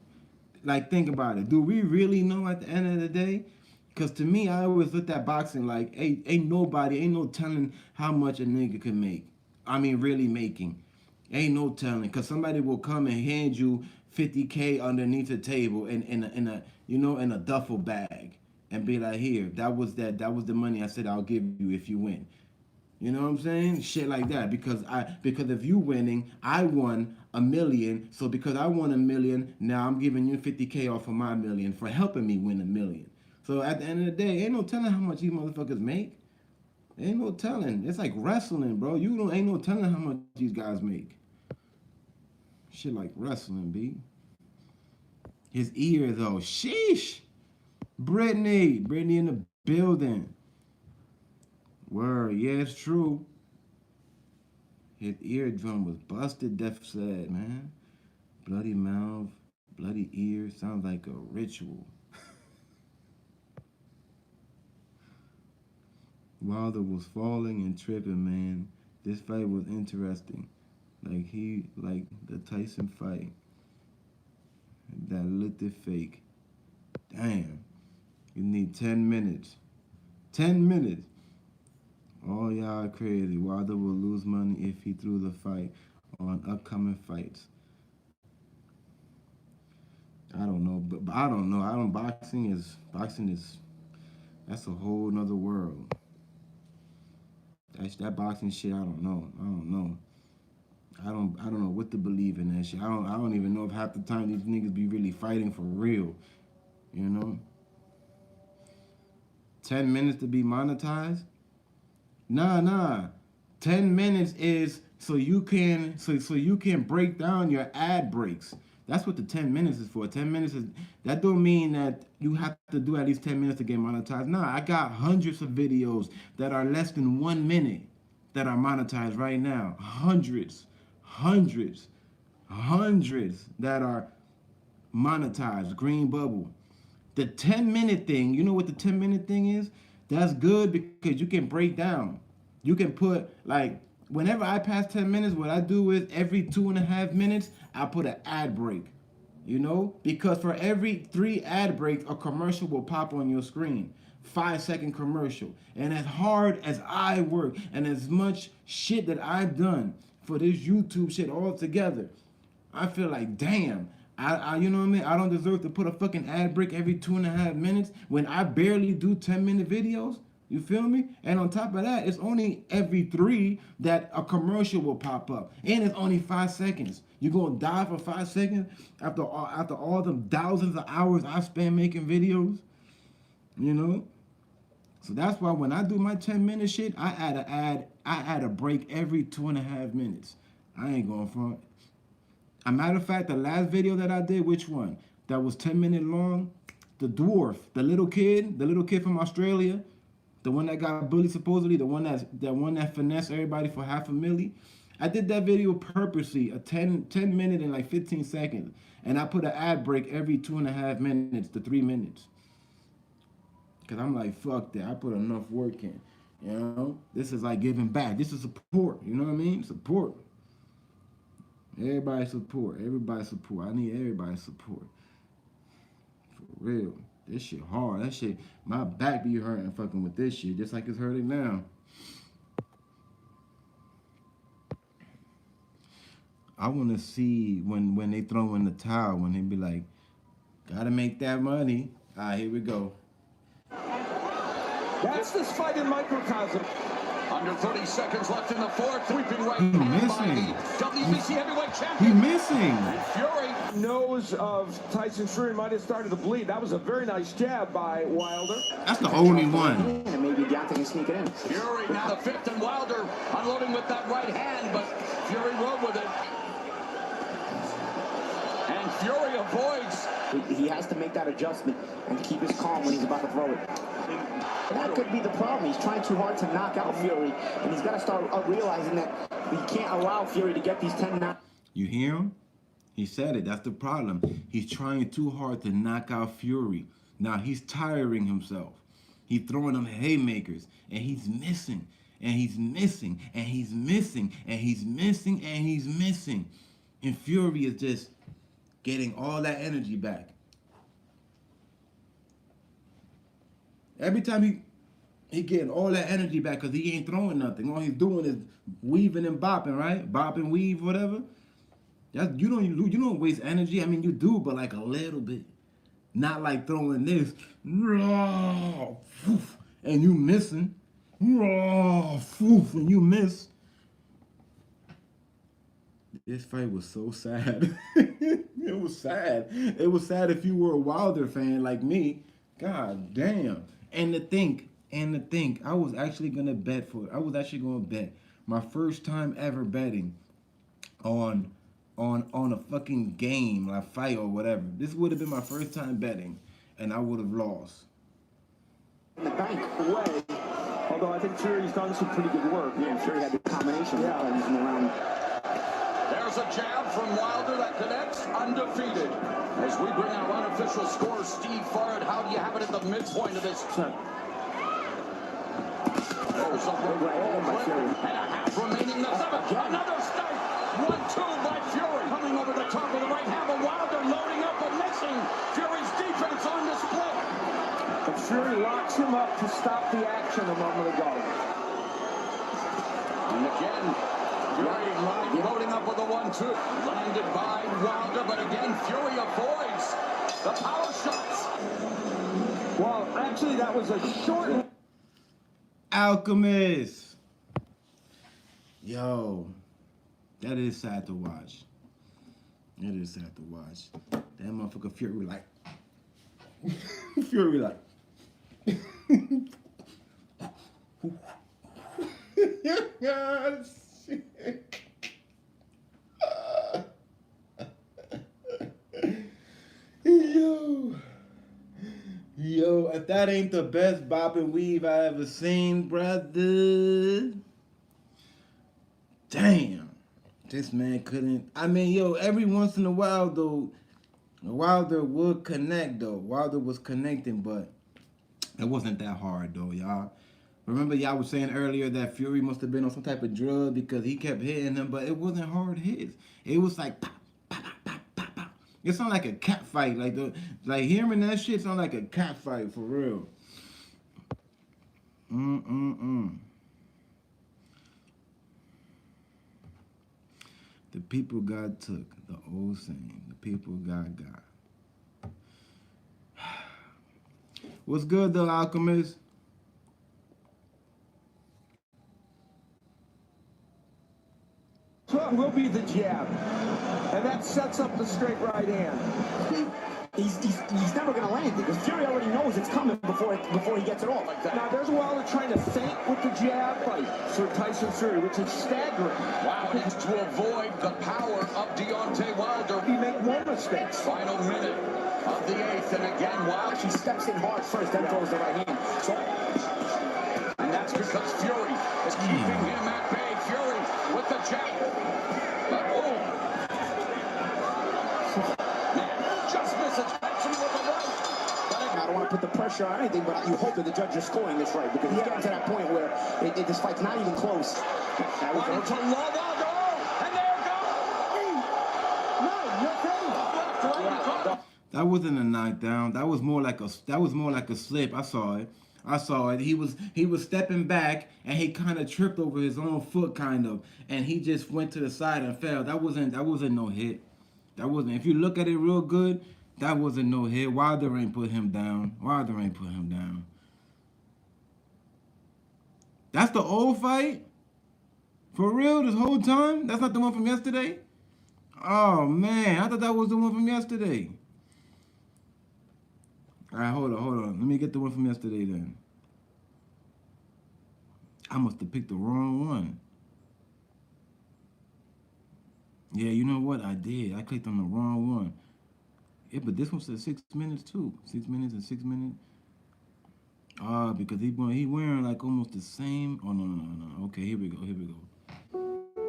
Like, think about it. Do we really know at the end of the day? Because to me, I always looked at boxing like, hey, ain't no telling how much a nigga could make. I mean, really making. Ain't no telling. Because somebody will come and hand you $50K underneath the table in a duffel bag and be like, here, that was the money I said I'll give you if you win. You know what I'm saying? Shit like that. Because if you winning, I won $1 million. So because I won $1 million, now I'm giving you $50K off of my $1 million for helping me win $1 million. So at the end of the day, ain't no telling how much these motherfuckers make. Ain't no telling. It's like wrestling, bro. Ain't no telling how much these guys make. Shit like wrestling, B. His ear though, sheesh. Brittany in the building. Word, yeah, it's true. His eardrum was busted, Def said, man. Bloody mouth, bloody ear, sounds like a ritual. Wilder was falling and tripping, man. This fight was interesting. Like the Tyson fight. That looked it fake. Damn. You need 10 minutes. 10 minutes. Oh, y'all are crazy. Wilder will lose money if he threw the fight on upcoming fights. I don't know, but I don't know. Boxing is that's a whole nother world. That boxing shit, I don't know. I don't know what to believe in that shit. I don't even know if half the time these niggas be really fighting for real. You know? 10 minutes to be monetized? Nah. 10 minutes is so you can break down your ad breaks. That's what the 10 minutes is for. 10 minutes is that don't mean that you have to do at least 10 minutes to get monetized. Nah, I got hundreds of videos that are less than 1 minute that are monetized right now. Hundreds that are monetized. Green bubble. The 10-minute thing, you know what the 10-minute thing is? That's good because you can break down. You can put, like, whenever I pass 10 minutes, what I do is every 2.5 minutes, I put an ad break. You know? Because for every 3 ad breaks, a commercial will pop on your screen. 5-second commercial. And as hard as I work and as much shit that I've done for this YouTube shit all together, I feel like, damn, I you know what I mean? I don't deserve to put a fucking ad break every 2.5 minutes when I barely do 10-minute videos. You feel me? And on top of that, it's only every 3 that a commercial will pop up. And it's only 5 seconds. You gonna die for 5 seconds after all the thousands of hours I spend making videos? You know? So that's why when I do my 10-minute shit, I add a break every 2.5 minutes. I ain't going front. A matter of fact, the last video that I did, which one? That was 10 minutes long. The dwarf, the little kid from Australia, the one that got bullied supposedly, the one that finessed everybody for $500,000. I did that video purposely, a 10 minute and like 15 seconds. And I put an ad break every 2.5 minutes to 3 minutes. Cause I'm like, fuck that. I put enough work in. You know? This is like giving back. This is support. You know what I mean? Support. Everybody support. I need everybody's support. For real. This shit hard. That shit, my back be hurting fucking with this shit, just like it's hurting now. I want to see when they throw in the towel, when they be like, gotta make that money. All right, here we go. That's this fight in microcosm. Under 30 seconds left in the fourth. Sweeping right He hand by missing. the WBC heavyweight He champion. missing. Fury. Nose of Tyson Fury might have started to bleed. That was a very nice jab by Wilder. That's the only one. And maybe Deontay can sneak it in. Fury now the 5th, and Wilder unloading with that right hand, but Fury rode with it. And Fury avoids. He has to make that adjustment and keep his calm when he's about to throw it. That could be the problem. He's trying too hard to knock out Fury, and he's got to start realizing that he can't allow Fury to get these 10 knocks. You hear him? He said it. That's the problem. He's trying too hard to knock out Fury. Now he's tiring himself. He's throwing them haymakers, and he's missing, and he's missing, and he's missing, and he's missing, and he's missing. And Fury is just getting all that energy back. Every time he getting all that energy back because he ain't throwing nothing. All he's doing is weaving and bopping, right? Bop and weave, whatever. You don't waste energy. I mean, you do, but like a little bit. Not like throwing this. And you missing. And you miss. This fight was so sad. It was sad. It was sad if you were a Wilder fan like me. God damn. And to think, I was actually gonna bet my first time ever betting on on a fucking game, like fight or whatever. This would have been my first time betting, and I would have lost. In the bank way, although I think Fury's done some pretty good work. Yeah, Fury had the combination in the round. There's a jab from Wilder that connects, undefeated. As we bring our unofficial score, Steve Farrett, how do you have it at the midpoint of this? There's a big right hand by Fury. And a half remaining the seventh. Another strike. 1-2 by Fury. Coming over the top of the right hand, but Wilder loading up and missing. Fury's defense on display. And Fury locks him up to stop the action a moment ago. And again, Fury loading up with a 1-2. Landed by Wilder, but again, Fury avoids the power shots. Well, actually, that was a short... Alchemist. Yo, that is sad to watch. It is sad to watch. That motherfucker Fury like... Fury like... Yo, if that ain't the best bop and weave I ever seen, brother. Damn. This man couldn't. I mean, yo, every once in a while, though, Wilder would connect, though. Wilder was connecting, but it wasn't that hard, though, y'all. Remember, y'all was saying earlier that Fury must have been on some type of drug because he kept hitting him, but it wasn't hard hits. It was like pop, pop, pop, pop, pop, pop. It sounded like a cat fight. Like hearing that shit sound like a cat fight for real. The people God took, the old saying. The people God got. What's good, though, Alchemist? So it will be the jab. And that sets up the straight right hand. He's never going to land it because Fury already knows it's coming before he gets it off. Now, there's Wilder trying to feint with the jab for Tyson Fury, which is staggering. Wow, it's to avoid the power of Deontay Wilder. He make more mistakes. Final minute of the eighth, and again, Wilder. He steps in hard first, then throws the right hand. So, and that's because Fury is keeping him at bay. Fury with the jab. I don't want to put the pressure on anything, but you hope that the judge is scoring this right because he's getting to that point where this fight's not even close. That was to Wilder, and there it goes. That wasn't a knockdown. That was more like a slip. I saw it. He was stepping back and he kind of tripped over his own foot kind of, and he just went to the side and fell. That wasn't no hit. That wasn't. If you look at it real good, that wasn't no hit. Wilder ain't put him down. That's the old fight? For real, this whole time? That's not the one from yesterday? Oh, man. I thought that was the one from yesterday. All right, hold on. Let me get the one from yesterday then. I must have picked the wrong one. Yeah, you know what? I did. I clicked on the wrong one. Yeah, but this one says 6 minutes too. 6 minutes and 6 minutes. Because he wearing like almost the same. Oh, no. Okay, here we go.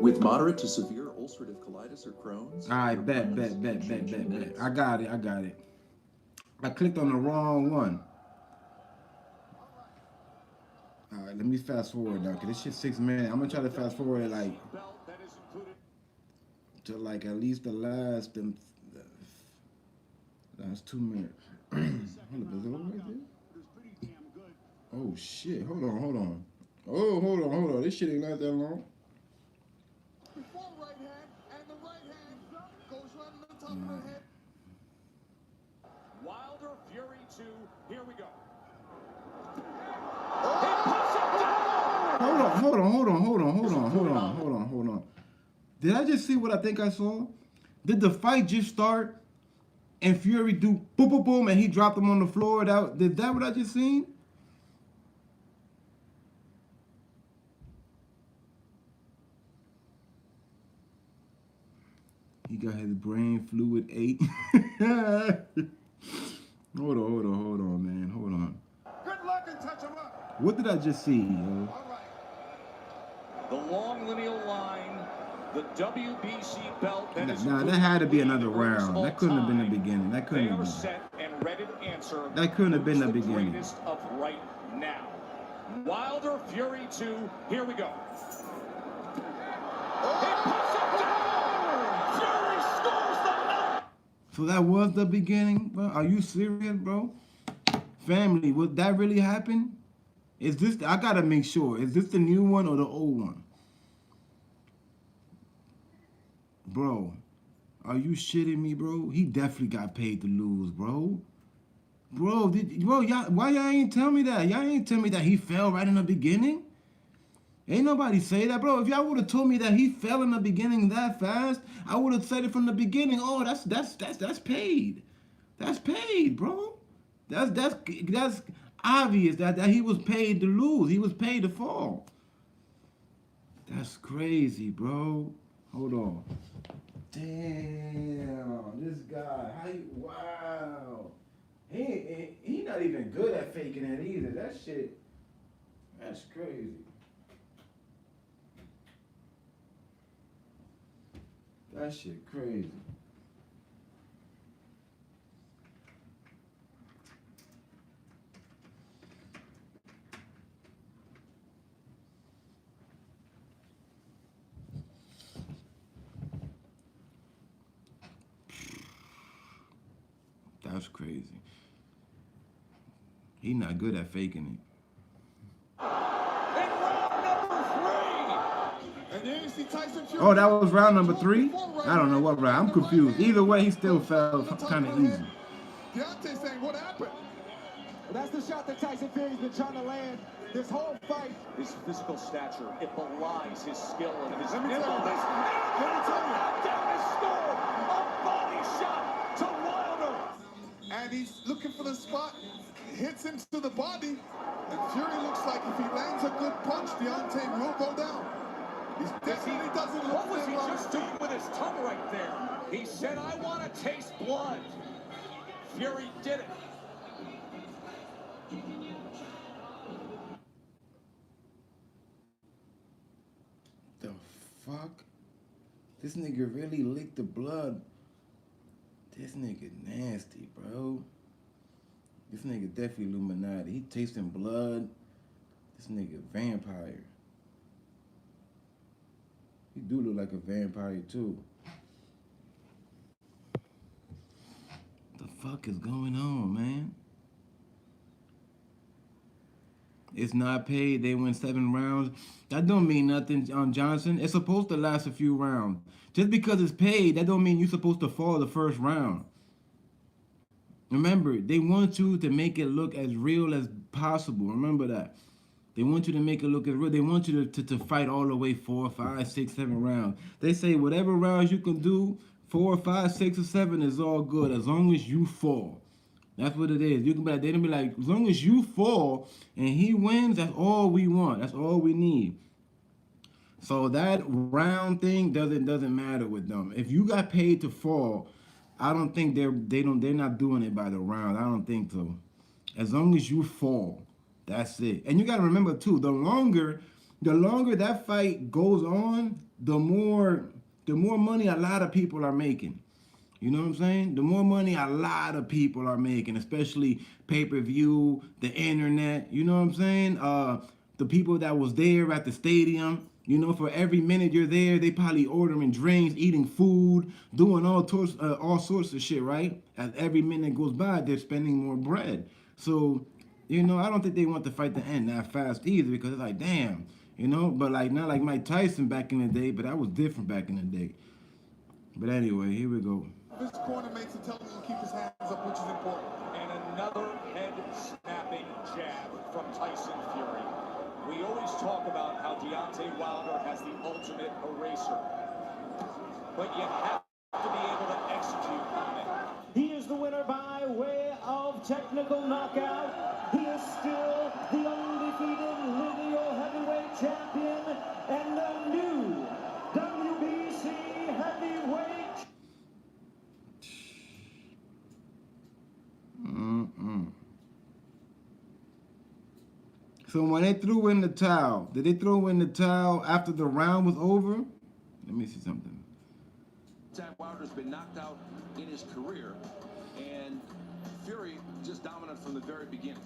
With moderate to severe ulcerative colitis or Crohn's. All right, bet. I got it. I clicked on the wrong one. All right, let me fast forward now, because this shit's 6 minutes. I'm going to try to fast forward to like at least the last 2 minutes. Hold up, is it right there? Oh, shit. Hold on. Oh, hold on. This shit ain't last that long. Before right hand, and the right hand goes right on the top of the head. Wilder, Fury 2, here we go. Hold on. Did I just see what I think I saw? Did the fight just start and Fury do boom, boom, boom, and he dropped him on the floor? Is that what I just seen? He got his brain fluid 8. Hold on, man. Hold on. Good luck and touch him up. What did I just see, yo? All right. The long lineal line, the WBC belt. Nah, that had to be another round. That couldn't have been the beginning. That couldn't have been. Set and ready to answer. That couldn't have been the Who's beginning. Greatest of right now. Wilder, Fury 2. Here we go. So that was the beginning, bro? Are you serious, bro? Family, would that really happen? Is this, I gotta make sure, is this the new one or the old one? Bro, are you shitting me, bro? He definitely got paid to lose, bro. Bro, y'all, why y'all ain't tell me that? Y'all ain't tell me that he fell right in the beginning? Ain't nobody say that, bro. If y'all would have told me that he fell in the beginning that fast, I would have said it from the beginning. Oh, that's paid. That's paid, bro. That's obvious that he was paid to lose. He was paid to fall. That's crazy, bro. Hold on. Damn, this guy. Wow. He not even good at faking it either. That shit. That's crazy. That shit crazy. That's crazy. He not good at faking it. Oh, that was round number 3? I don't know what round. I'm confused. Either way, he still fell kind of easy. Deontay saying, what happened? Well, that's the shot that Tyson Fury's been trying to land this whole fight. His physical stature, it belies his skill and his Let me tell nimbleness. you. Let me tell you. Down his score. A body shot to Wilder. And he's looking for the spot. Hits him to the body. And Fury looks like if he lands a good punch, Deontay will go down. He definitely doesn't look. What was he just doing with his tongue right there? He said, I want to taste blood. Fury did it. The fuck? This nigga really licked the blood. This nigga nasty, bro. This nigga definitely Illuminati. He tasting blood. This nigga vampire. He do look like a vampire too. The fuck is going on, man? It's not paid. They win 7 rounds. That don't mean nothing, Johnson. It's supposed to last a few rounds. Just because it's paid, that don't mean you're supposed to fall the first round. Remember, they want you to make it look as real as possible. Remember that. They want you to make it look as real. They want you to fight all the way 4, 5, 6, 7 rounds. They say whatever rounds you can do, 4, 5, 6, or 7 is all good as long as you fall. That's what it is. You can be like, they'll be like, as long as you fall and he wins, that's all we want. That's all we need. So that round thing doesn't matter with them. If you got paid to fall, I don't think they're not doing it by the round. I don't think so. As long as you fall, that's it. And you gotta remember too, the longer that fight goes on, the more money a lot of people are making. You know what I'm saying? The more money a lot of people are making, especially pay-per-view, the internet, you know what I'm saying? The people that was there at the stadium, you know, for every minute you're there, they probably ordering drinks, eating food, doing all sorts of shit, right? As every minute goes by, they're spending more bread. So, you know, I don't think they want the fight to end that fast either, because it's like, damn, you know? But like, not like Mike Tyson back in the day, but that was different back in the day. But anyway, here we go. His corner mates are telling him to keep his hands up, which is important. And another head-snapping jab from Tyson Fury. We always talk about how Deontay Wilder has the ultimate eraser. But you have to be able to execute on it. He is the winner by way of technical knockout. He is still the undefeated lineal heavyweight champion and the new WBC heavyweight. So when they threw in the towel, did they throw in the towel after the round was over? Let me see something. Wilder's been knocked out in his career, and Fury just dominant from the very beginning.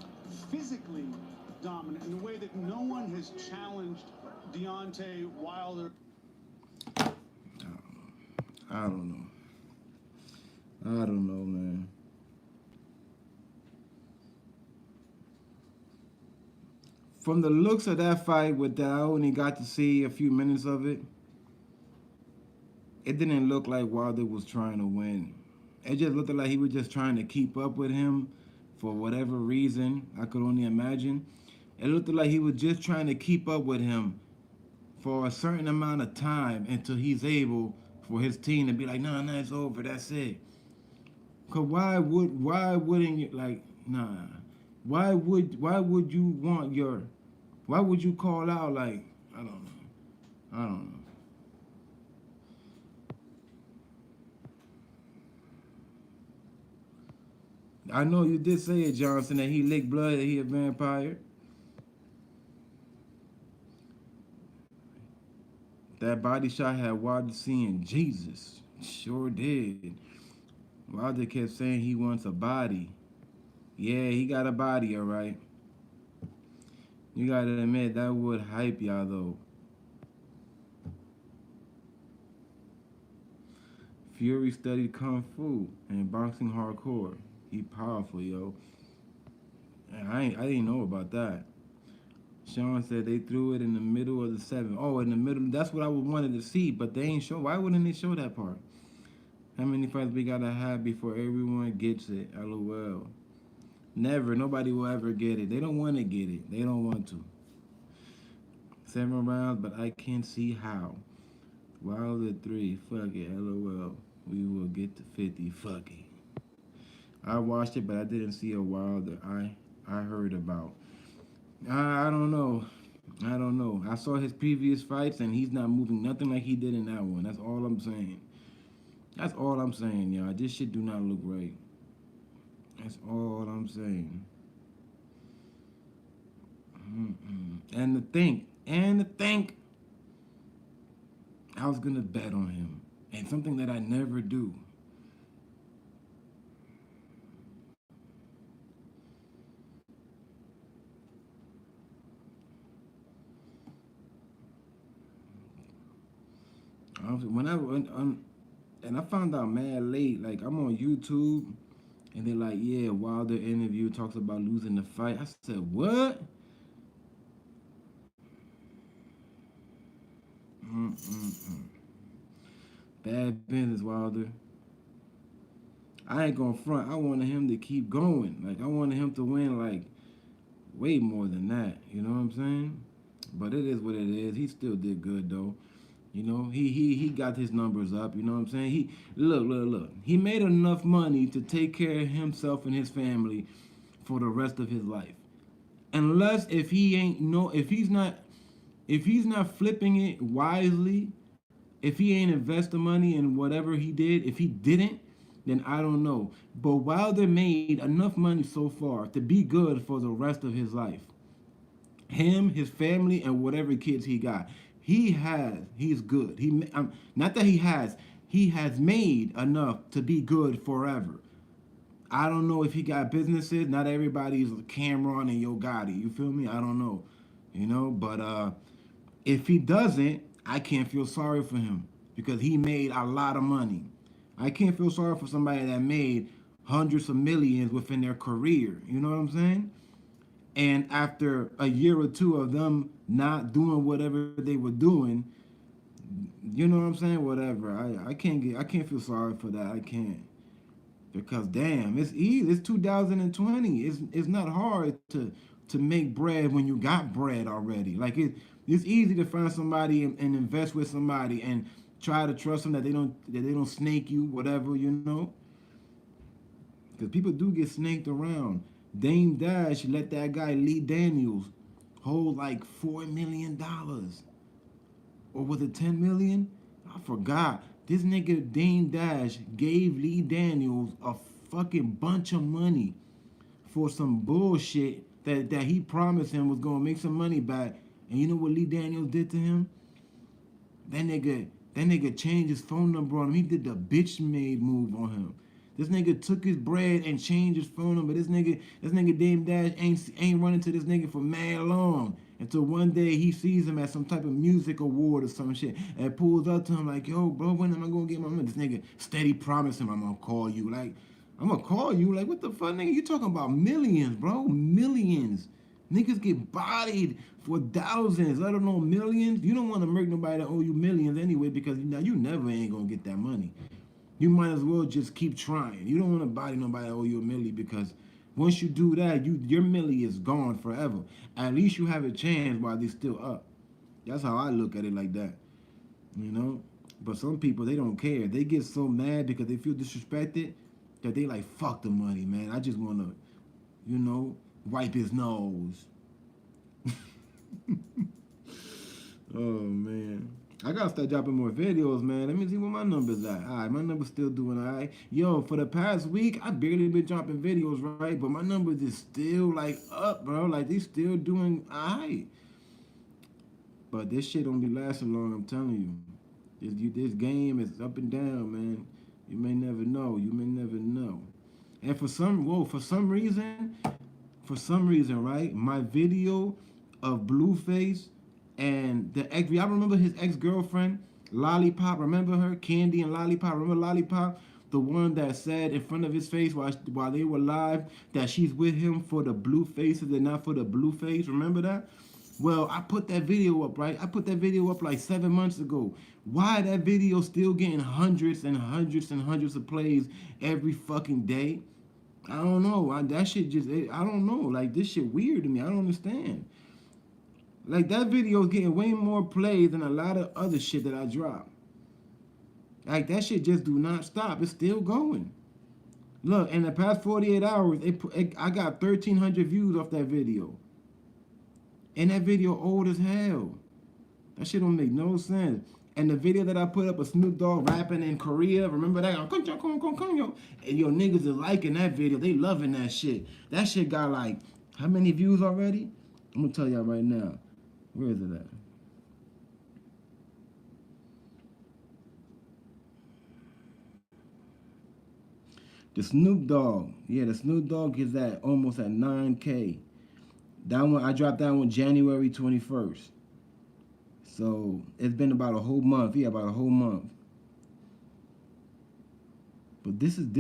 Physically dominant in a way that no one has challenged Deontay Wilder. I don't know. I don't know, man. From the looks of that fight with that, I only got to see a few minutes of it. It didn't look like Wilder was trying to win. It just looked like he was just trying to keep up with him for whatever reason. I could only imagine. It looked like he was just trying to keep up with him for a certain amount of time until he's able for his team to be like, nah, it's over, that's it. Cause why wouldn't you, like, nah? Why would you want your, why would you call out, like, I don't know. I know you did say it, Johnson, that he licked blood, that he a vampire. That body shot had Wilder seeing Jesus. Sure did. Wilder kept saying he wants a body. Yeah, he got a body, all right. You gotta admit, that would hype y'all, though. Fury studied Kung Fu and boxing hardcore. He powerful, yo. I didn't know about that. Sean said they threw it in the middle of the 7th. Oh, in the middle. That's what I wanted to see, but they ain't show. Why wouldn't they show that part? How many fights we gotta have before everyone gets it? LOL. Never. Nobody will ever get it. They don't want to get it. They don't want to. 7 rounds, but I can't see how. Wilder 3. Fuck it. LOL. We will get to 50. Fuck it. I watched it, but I didn't see a Wilder I heard about. I don't know. I don't know. I saw his previous fights, and he's not moving nothing like he did in that one. That's all I'm saying. That's all I'm saying, y'all. This shit do not look right. That's all I'm saying. And to think, I was gonna bet on him, and something that I never do. And I found out mad late, like I'm on YouTube, and they're like, yeah, Wilder interview talks about losing the fight. I said, what? Bad business, Wilder. I ain't gonna front. I wanted him to keep going. Like, I wanted him to win, like, way more than that. You know what I'm saying? But it is what it is. He still did good, though. You know, he got his numbers up. You know what I'm saying? He look. He made enough money to take care of himself and his family for the rest of his life. Unless if he's not flipping it wisely, if he ain't invest the money in whatever he did, if he didn't, then I don't know. But Wilder made enough money so far to be good for the rest of his life. Him, his family, and whatever kids he got. He's good. He has made enough to be good forever. I don't know if he got businesses. Not everybody's Cameron and Yo Gotti. You feel me? I don't know. You know, but if he doesn't, I can't feel sorry for him because he made a lot of money. I can't feel sorry for somebody that made hundreds of millions within their career. You know what I'm saying? And after a year or two of them not doing whatever they were doing, you know what I'm saying? Whatever. I can't feel sorry for that. I can't. Because damn, it's easy. It's 2020. It's not hard to make bread when you got bread already. Like it's easy to find somebody and invest with somebody and try to trust them that they don't snake you, whatever, you know. Because people do get snaked around. Dame Dash let that guy Lee Daniels hold like $4 million. Or was it 10 million? I forgot. This nigga Dame Dash gave Lee Daniels a fucking bunch of money for some bullshit that he promised him was gonna make some money back. And you know what Lee Daniels did to him? That nigga changed his phone number on him. He did the bitch made move on him. This nigga took his bread and changed his phone number. This nigga Dame Dash ain't running to this nigga for mad long. Until one day he sees him at some type of music award or some shit and pulls up to him like, yo, bro, when am I gonna get my money? This nigga steady promised him, I'm gonna call you. Like, I'm gonna call you. Like, what the fuck, nigga? You talking about millions, bro? Millions. Niggas get bodied for thousands, let alone millions. You don't want to murk nobody that owe you millions anyway, because now you never ain't gonna get that money. You might as well just keep trying. You don't want to body nobody that owe you a milli, because once you do that, your milli is gone forever. At least you have a chance while they're still up. That's how I look at it, like that. You know? But some people, they don't care. They get so mad because they feel disrespected that they like, fuck the money, man. I just want to, you know, wipe his nose. Oh, man. I gotta start dropping more videos, man. Let me see where my numbers at. All right, my numbers still doing all right. Yo, for the past week, I barely been dropping videos, right? But my numbers is still, like, up, bro. Like, they still doing all right. But this shit don't be lasting long, I'm telling you. This game is up and down, man. You may never know. You may never know. And for some reason, right, my video of Blueface and the ex, y'all remember his ex-girlfriend, Lollipop? Remember her? Candy and Lollipop. Remember Lollipop? The one that said in front of his face while they were live that she's with him for the blue faces and not for the blue face. Remember that? Well, I put that video up, right? I put that video up like 7 months ago. Why that video still getting hundreds and hundreds and hundreds of plays every fucking day? I don't know. That shit just, I don't know. Like, this shit weird to me. I don't understand. Like, that video is getting way more plays than a lot of other shit that I drop. Like, that shit just do not stop. It's still going. Look, in the past 48 hours, I got 1,300 views off that video. And that video old as hell. That shit don't make no sense. And the video that I put up of Snoop Dogg rapping in Korea, remember that? And yo, niggas is liking that video. They loving that shit. That shit got like, how many views already? I'm gonna tell y'all right now. Where is it at? The Snoop Dogg. Yeah, the Snoop Dogg is almost at 9K. That one, I dropped that one January 21st. So it's been about a whole month. Yeah, about a whole month. But this is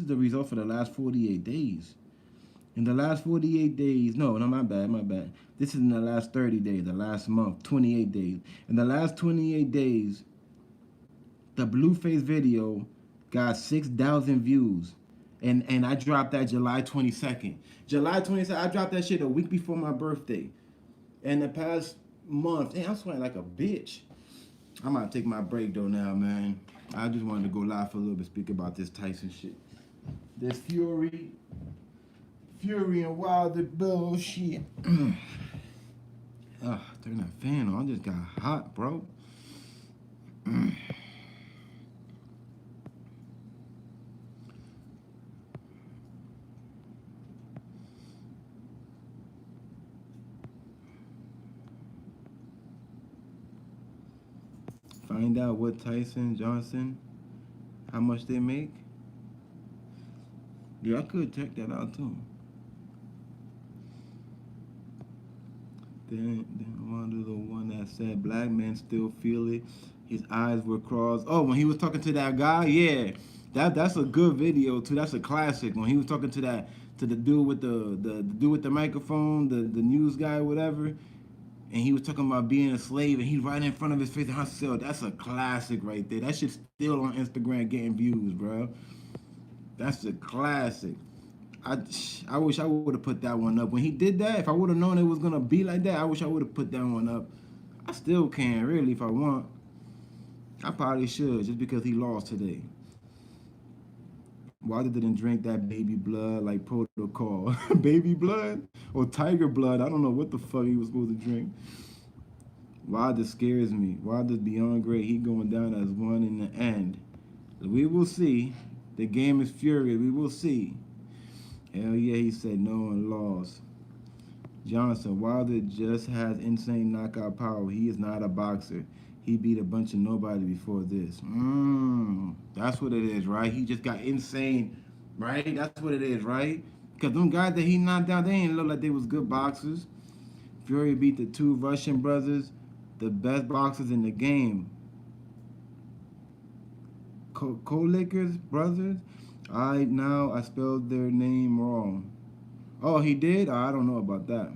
the result for the last 48 days. In the last 48 days, no, my bad. This is in the last 30 days, the last month, 28 days. In the last 28 days, the Blueface video got 6,000 views. And I dropped that July 22nd. July 22nd, I dropped that shit a week before my birthday. And the past month, damn, I'm sweating like a bitch. I'm about to take my break though now, man. I just wanted to go live for a little bit, speak about this Tyson shit. This Fury and Wilder bullshit. Turn that fan on. I just got hot, bro. Find out what Tyson, Johnson, how much they make. Yeah, I could check that out too. Then Wilder, the one that said black men still feel it. His eyes were crossed. Oh, when he was talking to that guy, yeah, that's a good video too. That's a classic. When he was talking to the dude with the dude with the microphone, the news guy, whatever. And he was talking about being a slave, and he's right in front of his face. And I said, that's a classic right there. That shit's still on Instagram getting views, bro. That's a classic. I wish I would have put that one up. When he did that, if I would have known it was going to be like that, I wish I would have put that one up. I still can, really, if I want. I probably should, just because he lost today. Wilder didn't drink that baby blood like protocol. Baby blood? Or tiger blood. I don't know what the fuck he was supposed to drink. Wilder scares me. Wilder's beyond great. He going down as one in the end. We will see. The game is Fury. We will see. Hell yeah, he said no and lost. Johnson, Wilder just has insane knockout power. He is not a boxer. He beat a bunch of nobody before this. That's what it is, right? He just got insane, right? That's what it is, right? Because them guys that he knocked down, they ain't look like they was good boxers. Fury beat the two Russian brothers, the best boxers in the game. Kolikers brothers? I spelled their name wrong. Oh, he did? I don't know about that.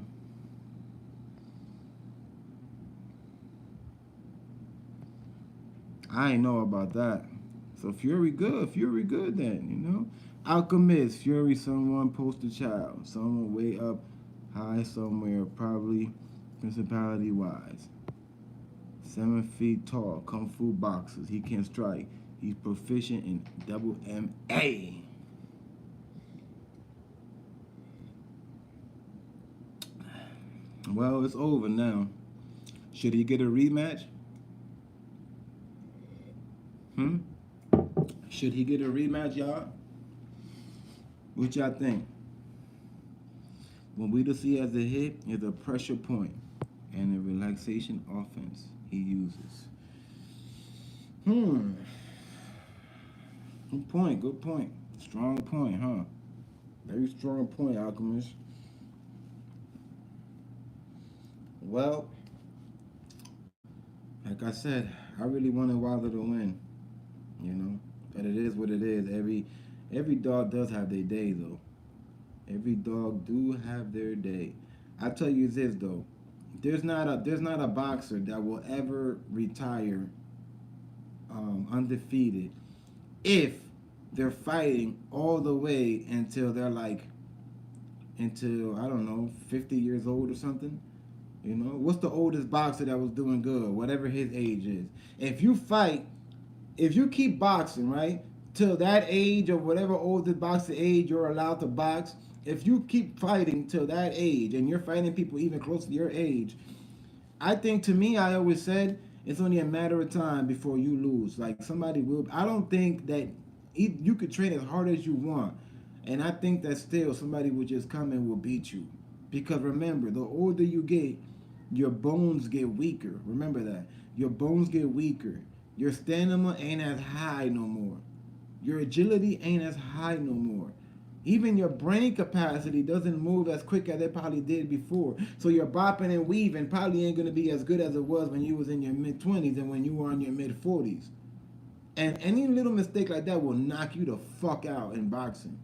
I ain't know about that. So Fury good then, you know? Alchemist, Fury, someone poster child. Someone way up high somewhere, probably principality-wise. 7 feet tall, kung fu boxers. He can strike. He's proficient in WMA. Well, it's over now. Should he get a rematch? Should he get a rematch, y'all? What y'all think? What we to see as a hit is a pressure point and a relaxation offense he uses. Good point. Strong point, huh? Very strong point, Alchemist. Well, like I said, I really wanted Wilder to win, you know? But it is what it is. Every dog does have their day, though. Every dog do have their day. I tell you this, though. There's not a boxer that will ever retire undefeated if they're fighting all the way until they're like, until, I don't know, 50 years old or something. You know, what's the oldest boxer that was doing good, whatever his age is? If you keep boxing, right, till that age or whatever oldest boxer age you're allowed to box, if you keep fighting till that age and you're fighting people even close to your age, I think, to me, I always said, it's only a matter of time before you lose. Like, somebody will. I don't think that you could train as hard as you want, and I think that still somebody will just come and will beat you. Because remember, the older you get, your bones get weaker. Remember that. Your bones get weaker. Your stamina ain't as high no more. Your agility ain't as high no more. Even your brain capacity doesn't move as quick as it probably did before. So your bopping and weaving probably ain't going to be as good as it was when you was in your mid-20s and when you were in your mid-40s. And any little mistake like that will knock you the fuck out in boxing.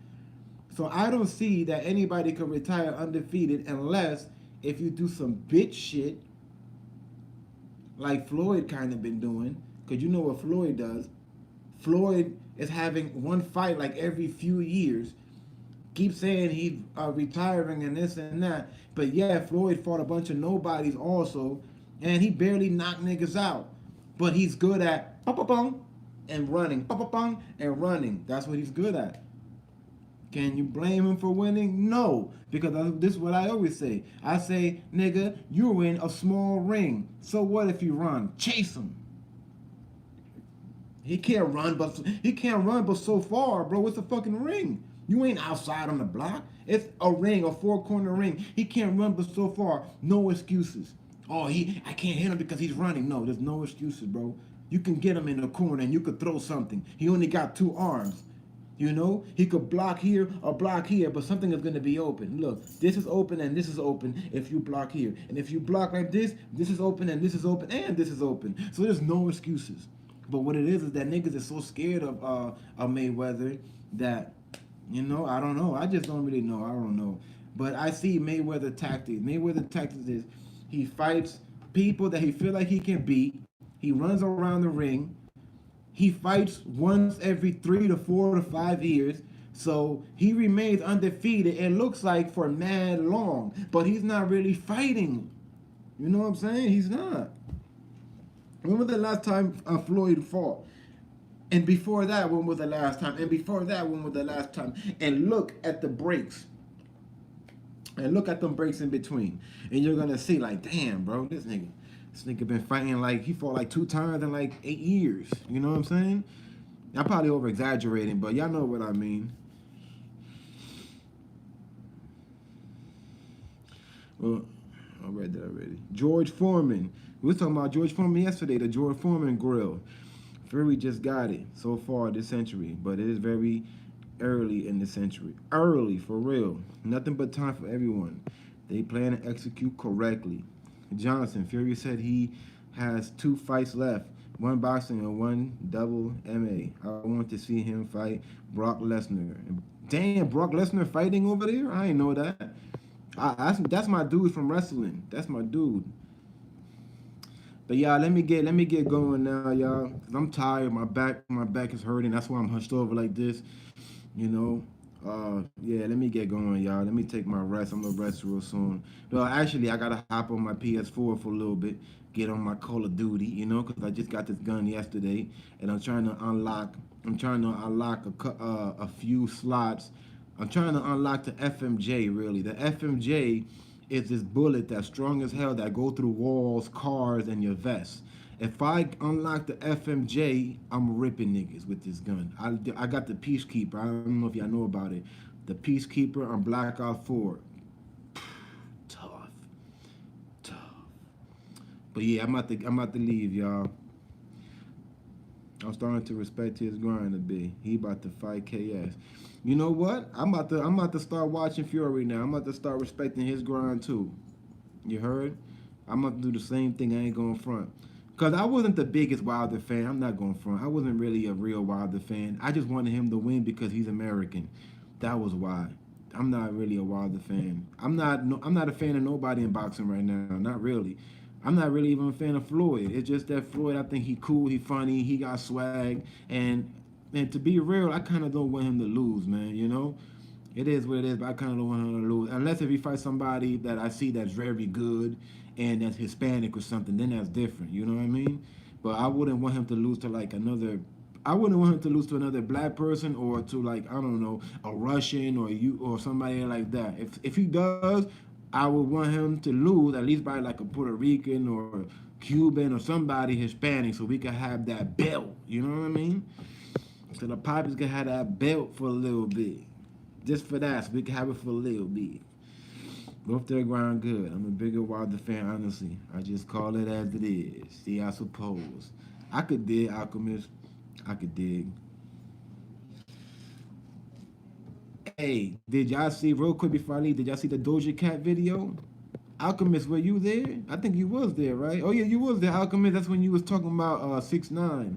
So I don't see that anybody could retire undefeated unless if you do some bitch shit like Floyd kind of been doing. Because you know what Floyd does. Floyd is having one fight like every few years. Keep saying he's retiring and this and that. But yeah, Floyd fought a bunch of nobodies also. And he barely knocked niggas out. But he's good at pa-pa-pong and running. Pa-pa-pong and running. That's what he's good at. Can you blame him for winning? No, because this is what I always say. I say, nigga, you're in a small ring. So what if you run? Chase him. He can't run, but so far, bro. It's a fucking ring. You ain't outside on the block. It's a ring, a four-corner ring. He can't run, but so far, no excuses. Oh, I can't hit him because he's running. No, there's no excuses, bro. You can get him in the corner and you could throw something. He only got 2 arms. You know, he could block here or block here, but something is going to be open. Look, this is open and this is open if you block here. And if you block like this is open and this is open and this is open. So there's no excuses. But what it is that niggas is so scared of Mayweather that, you know, I don't know. I just don't really know. I don't know. But I see Mayweather tactics. Mayweather tactics is he fights people that he feel like he can beat. He runs around the ring. He fights once every 3 to 4 to 5 years. So he remains undefeated, it looks like, for mad long. But he's not really fighting. You know what I'm saying? He's not. When was the last time Floyd fought? And before that, when was the last time? And before that, when was the last time? And look at the breaks. And look at them breaks in between. And you're going to see, like, damn, bro, this nigga been fighting, like, he fought like 2 times in like 8 years. You know what I'm saying? I'm probably over-exaggerating, but y'all know what I mean. Well, I read that already. George Foreman. We were talking about George Foreman yesterday, the George Foreman grill. Fury just got it so far this century, but it is very early in the century. Early, for real. Nothing but time for everyone. They plan to execute correctly. Johnson, Fury said he has 2 fights left. 1 boxing and 1 double MA. I want to see him fight Brock Lesnar. Damn, Brock Lesnar fighting over there? I didn't know that. That's my dude from wrestling. That's my dude. But y'all, let me get going now, y'all. Cause I'm tired. My back is hurting. That's why I'm hunched over like this. You know. Yeah, let me get going, y'all. Let me take my rest. I'm gonna rest real soon. No, actually, I gotta hop on my PS4 for a little bit, get on my Call of Duty, you know, because I just got this gun yesterday, and I'm trying to unlock a few slots. I'm trying to unlock the FMJ, really. The FMJ is this bullet that's strong as hell that go through walls, cars, and your vest. If I unlock the FMJ, I'm ripping niggas with this gun. I got the Peacekeeper. I don't know if y'all know about it. The Peacekeeper on Black Ops 4. Tough. But yeah, I'm about to leave, y'all. I'm starting to respect his grind a bit. He about to fight KS. You know what? I'm about to start watching Fury now. I'm about to start respecting his grind too. You heard? I'm about to do the same thing. I ain't going front. Because I wasn't the biggest Wilder fan. I'm not going front. I wasn't really a real Wilder fan. I just wanted him to win because he's American. That was why. I'm not really a Wilder fan. I'm not a fan of nobody in boxing right now. Not really. I'm not really even a fan of Floyd. It's just that Floyd, I think he cool, he funny, he got swag. And to be real, I kind of don't want him to lose, man, you know? It is what it is, but I kind of don't want him to lose. Unless if he fights somebody that I see that's very good and that's Hispanic or something, then that's different, you know what I mean? But I wouldn't want him to lose to like another, I wouldn't want him to lose to another black person or to like, I don't know, a Russian or somebody like that. If he does, I would want him to lose at least by like a Puerto Rican or Cuban or somebody Hispanic so we could have that belt, you know what I mean? So the Pipers can have that belt for a little bit. Just for that, so we can have it for a little bit. Both their ground good. I'm a bigger Wilder fan, honestly. I just call it as it is. See, I suppose. I could dig Alchemist. I could dig. Hey, did y'all see, real quick before I leave, did y'all see the Doja Cat video? Alchemist, were you there? I think you was there, right? Oh yeah, you was there, Alchemist. That's when you was talking about 6ix9ine.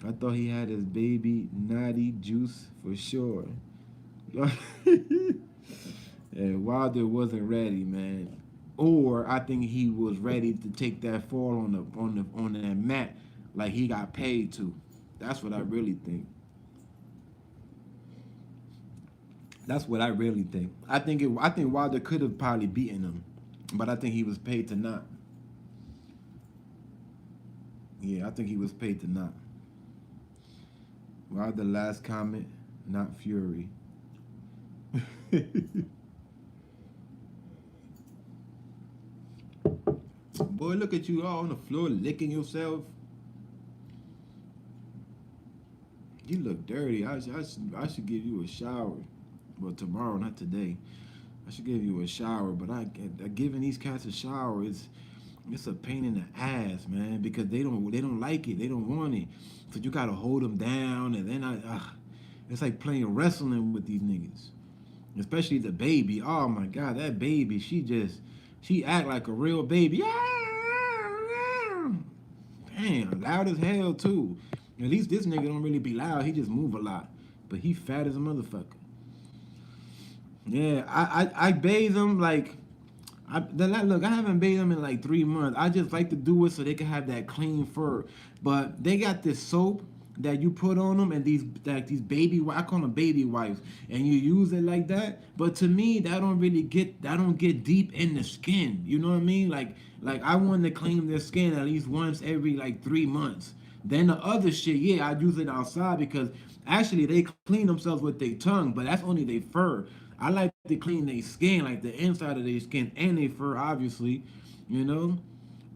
I thought he had his baby naughty juice for sure. And Wilder wasn't ready, man. Or I think he was ready to take that fall on that mat like he got paid to. That's what I really think. That's what I really think. I think Wilder could have probably beaten him, but I think he was paid to not. Yeah, I think he was paid to not. Wilder last comment, not Fury. Boy, look at you all on the floor licking yourself. You look dirty. I should give you a shower. Well, tomorrow, not today. I should give you a shower, but giving these cats a shower it's a pain in the ass, man, because they don't like it. They don't want it. So you gotta hold them down, and then it's like playing wrestling with these niggas. Especially the baby. Oh my God, that baby, she act like a real baby. Damn, loud as hell too. At least this nigga don't really be loud. He just move a lot, but he fat as a motherfucker. Yeah, I bathe them like. Look, I haven't bathed them in like 3 months. I just like to do it so they can have that clean fur. But they got this soap that you put on them, and these baby, I call them baby wipes, and you use it like that. But to me, that don't get deep in the skin. You know what I mean? Like I want to clean their skin at least once every like 3 months. Then the other shit, yeah, I use it outside because actually they clean themselves with their tongue, but that's only their fur. I like to clean their skin, like the inside of their skin and their fur, obviously, you know,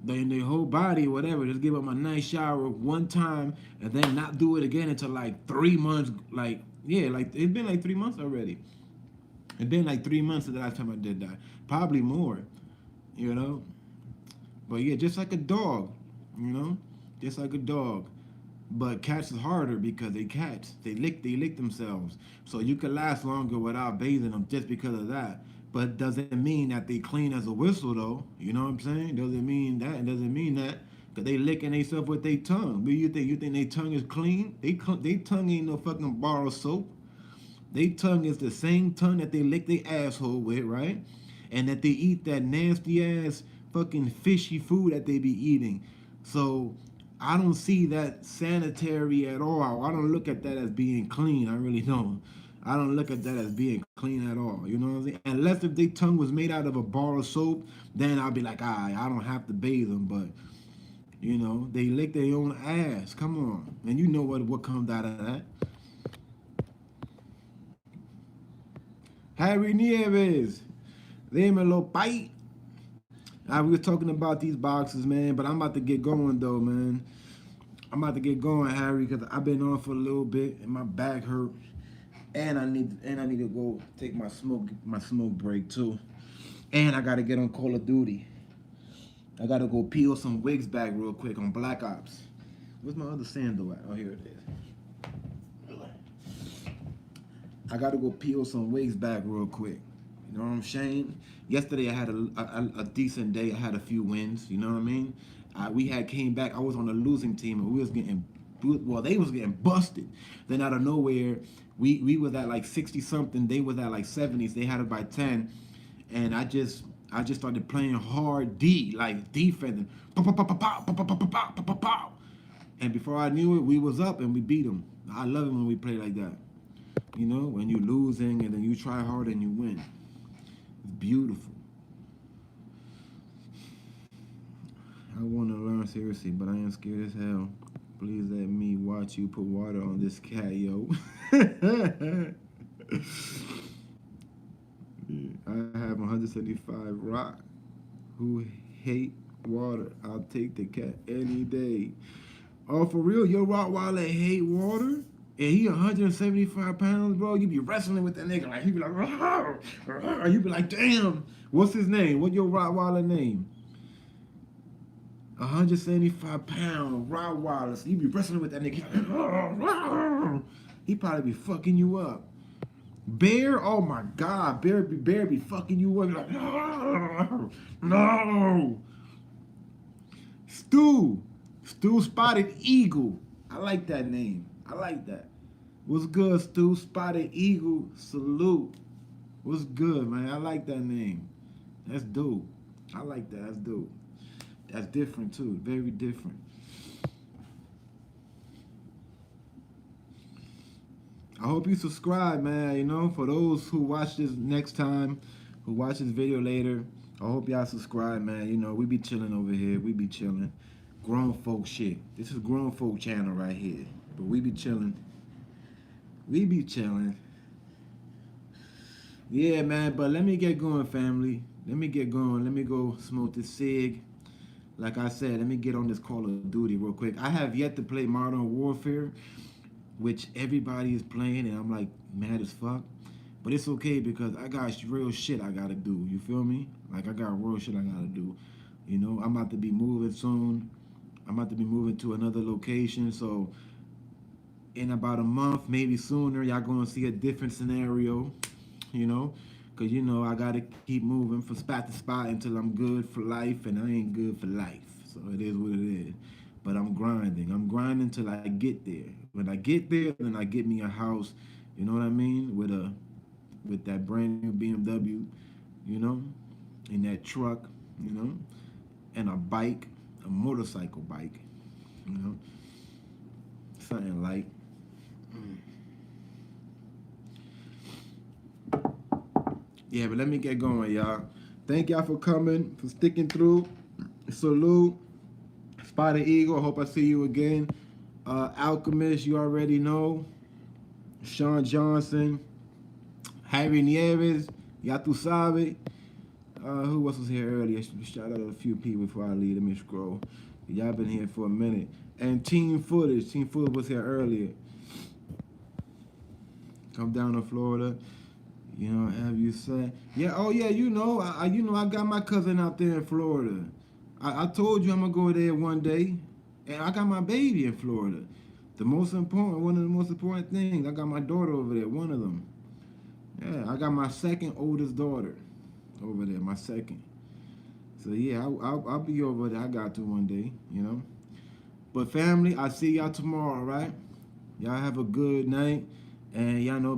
their whole body, whatever. Just give them a nice shower one time and then not do it again until like 3 months. Like, yeah, like it's been like 3 months already. It's been like 3 months since the last time I did that. Probably more, you know. But yeah, just like a dog, you know, just like a dog. But cats is harder because they cats. They lick themselves. So you can last longer without bathing them just because of that. But doesn't mean that they clean as a whistle though. You know what I'm saying? Doesn't mean that. It doesn't mean that. Cause they licking themselves with their tongue. What do you think? You think their tongue is clean? They tongue ain't no fucking bar of soap. They tongue is the same tongue that they lick their asshole with, right? And that they eat that nasty ass fucking fishy food that they be eating. So I don't see that sanitary at all. I don't look at that as being clean. I really don't. I don't look at that as being clean at all. You know what I'm saying? Unless if their tongue was made out of a bar of soap, then I'll be like, I don't have to bathe them. But you know, they lick their own ass. Come on, and you know what comes out of that. Harry Nieves, dímelo, pai. We were talking about these boxes, man, but I'm about to get going though, man. I'm about to get going, Harry, because I've been on for a little bit and my back hurt, and I need to go take my smoke break too, and I gotta get on Call of Duty. I gotta go peel some wigs back real quick on Black Ops. Where's my other sandal at? Oh, here it is. I gotta go peel some wigs back real quick. You know what I'm saying? Yesterday I had a decent day. I had a few wins. You know what I mean? We had came back. I was on a losing team and they was getting busted. Then out of nowhere, we was at like 60 something. They was at like 70s. They had it by 10, and I just started playing hard D, like defending. And before I knew it, we was up and we beat them. I love it when we play like that. You know, when you're losing and then you try hard and you win. It's beautiful. I want to learn seriously, but I am scared as hell. Please let me watch you put water on this cat, yo. I have 175 rock who hate water. I'll take the cat any day. Oh, for real? Your Rottweiler hate water? And he 175 pounds, bro. You be wrestling with that nigga. Like, he be like, rawr, rawr. You be like, damn. What's his name? What your Rottweiler name? 175 pound Rottweiler. So you be wrestling with that nigga. He probably be fucking you up. Bear, oh my God, Bear be fucking you up. Like, no. Stu Spotted Eagle. I like that name. I like that. What's good, Stu Spotted Eagle? Salute. What's good, man? I like that name. That's dope. I like that. That's dope. That's different too. Very different. I hope you subscribe, man. You know, for those who watch this next time, who watch this video later, I hope y'all subscribe, man. You know, we be chilling over here. We be chilling. Grown folk shit. This is grown folk channel right here. But we be chilling. We be chilling. Yeah, man. But let me get going, family. Let me get going. Let me go smoke this cig. Like I said, let me get on this Call of Duty real quick. I have yet to play Modern Warfare, which everybody is playing, and I'm like mad as fuck. But it's okay because I got real shit I gotta do. You feel me? Like I got real shit I gotta do. You know, I'm about to be moving soon. I'm about to be moving to another location, so in about a month, maybe sooner, y'all gonna see a different scenario, you know? Cause you know, I gotta keep moving from spot to spot until I'm good for life, and I ain't good for life. So it is what it is. But I'm grinding. I'm grinding till I get there. When I get there, then I get me a house, you know what I mean? With that brand new BMW, you know, and that truck, you know, and a bike, a motorcycle bike, you know, something like. Yeah, but let me get going, y'all. Thank y'all for coming, for sticking through. Salute. Spotted Eagle, I hope I see you again. Alchemist, you already know. Sean Johnson. Harry Nieves, ya tu sabe. Who else was here earlier? Shout out a few people before I leave. Let me scroll. Y'all been here for a minute. And Team Footage. Team Footage was here earlier. Come down to Florida. You know, have you say, yeah, oh yeah, you know, I got my cousin out there in Florida. I told you I'm gonna go there one day, and I got my baby in Florida. One of the most important things, I got my daughter over there, one of them. Yeah, I got my second oldest daughter over there, my second. So yeah, I'll be over there. I got to one day, you know. But family, I see y'all tomorrow, right? Y'all have a good night, and y'all know.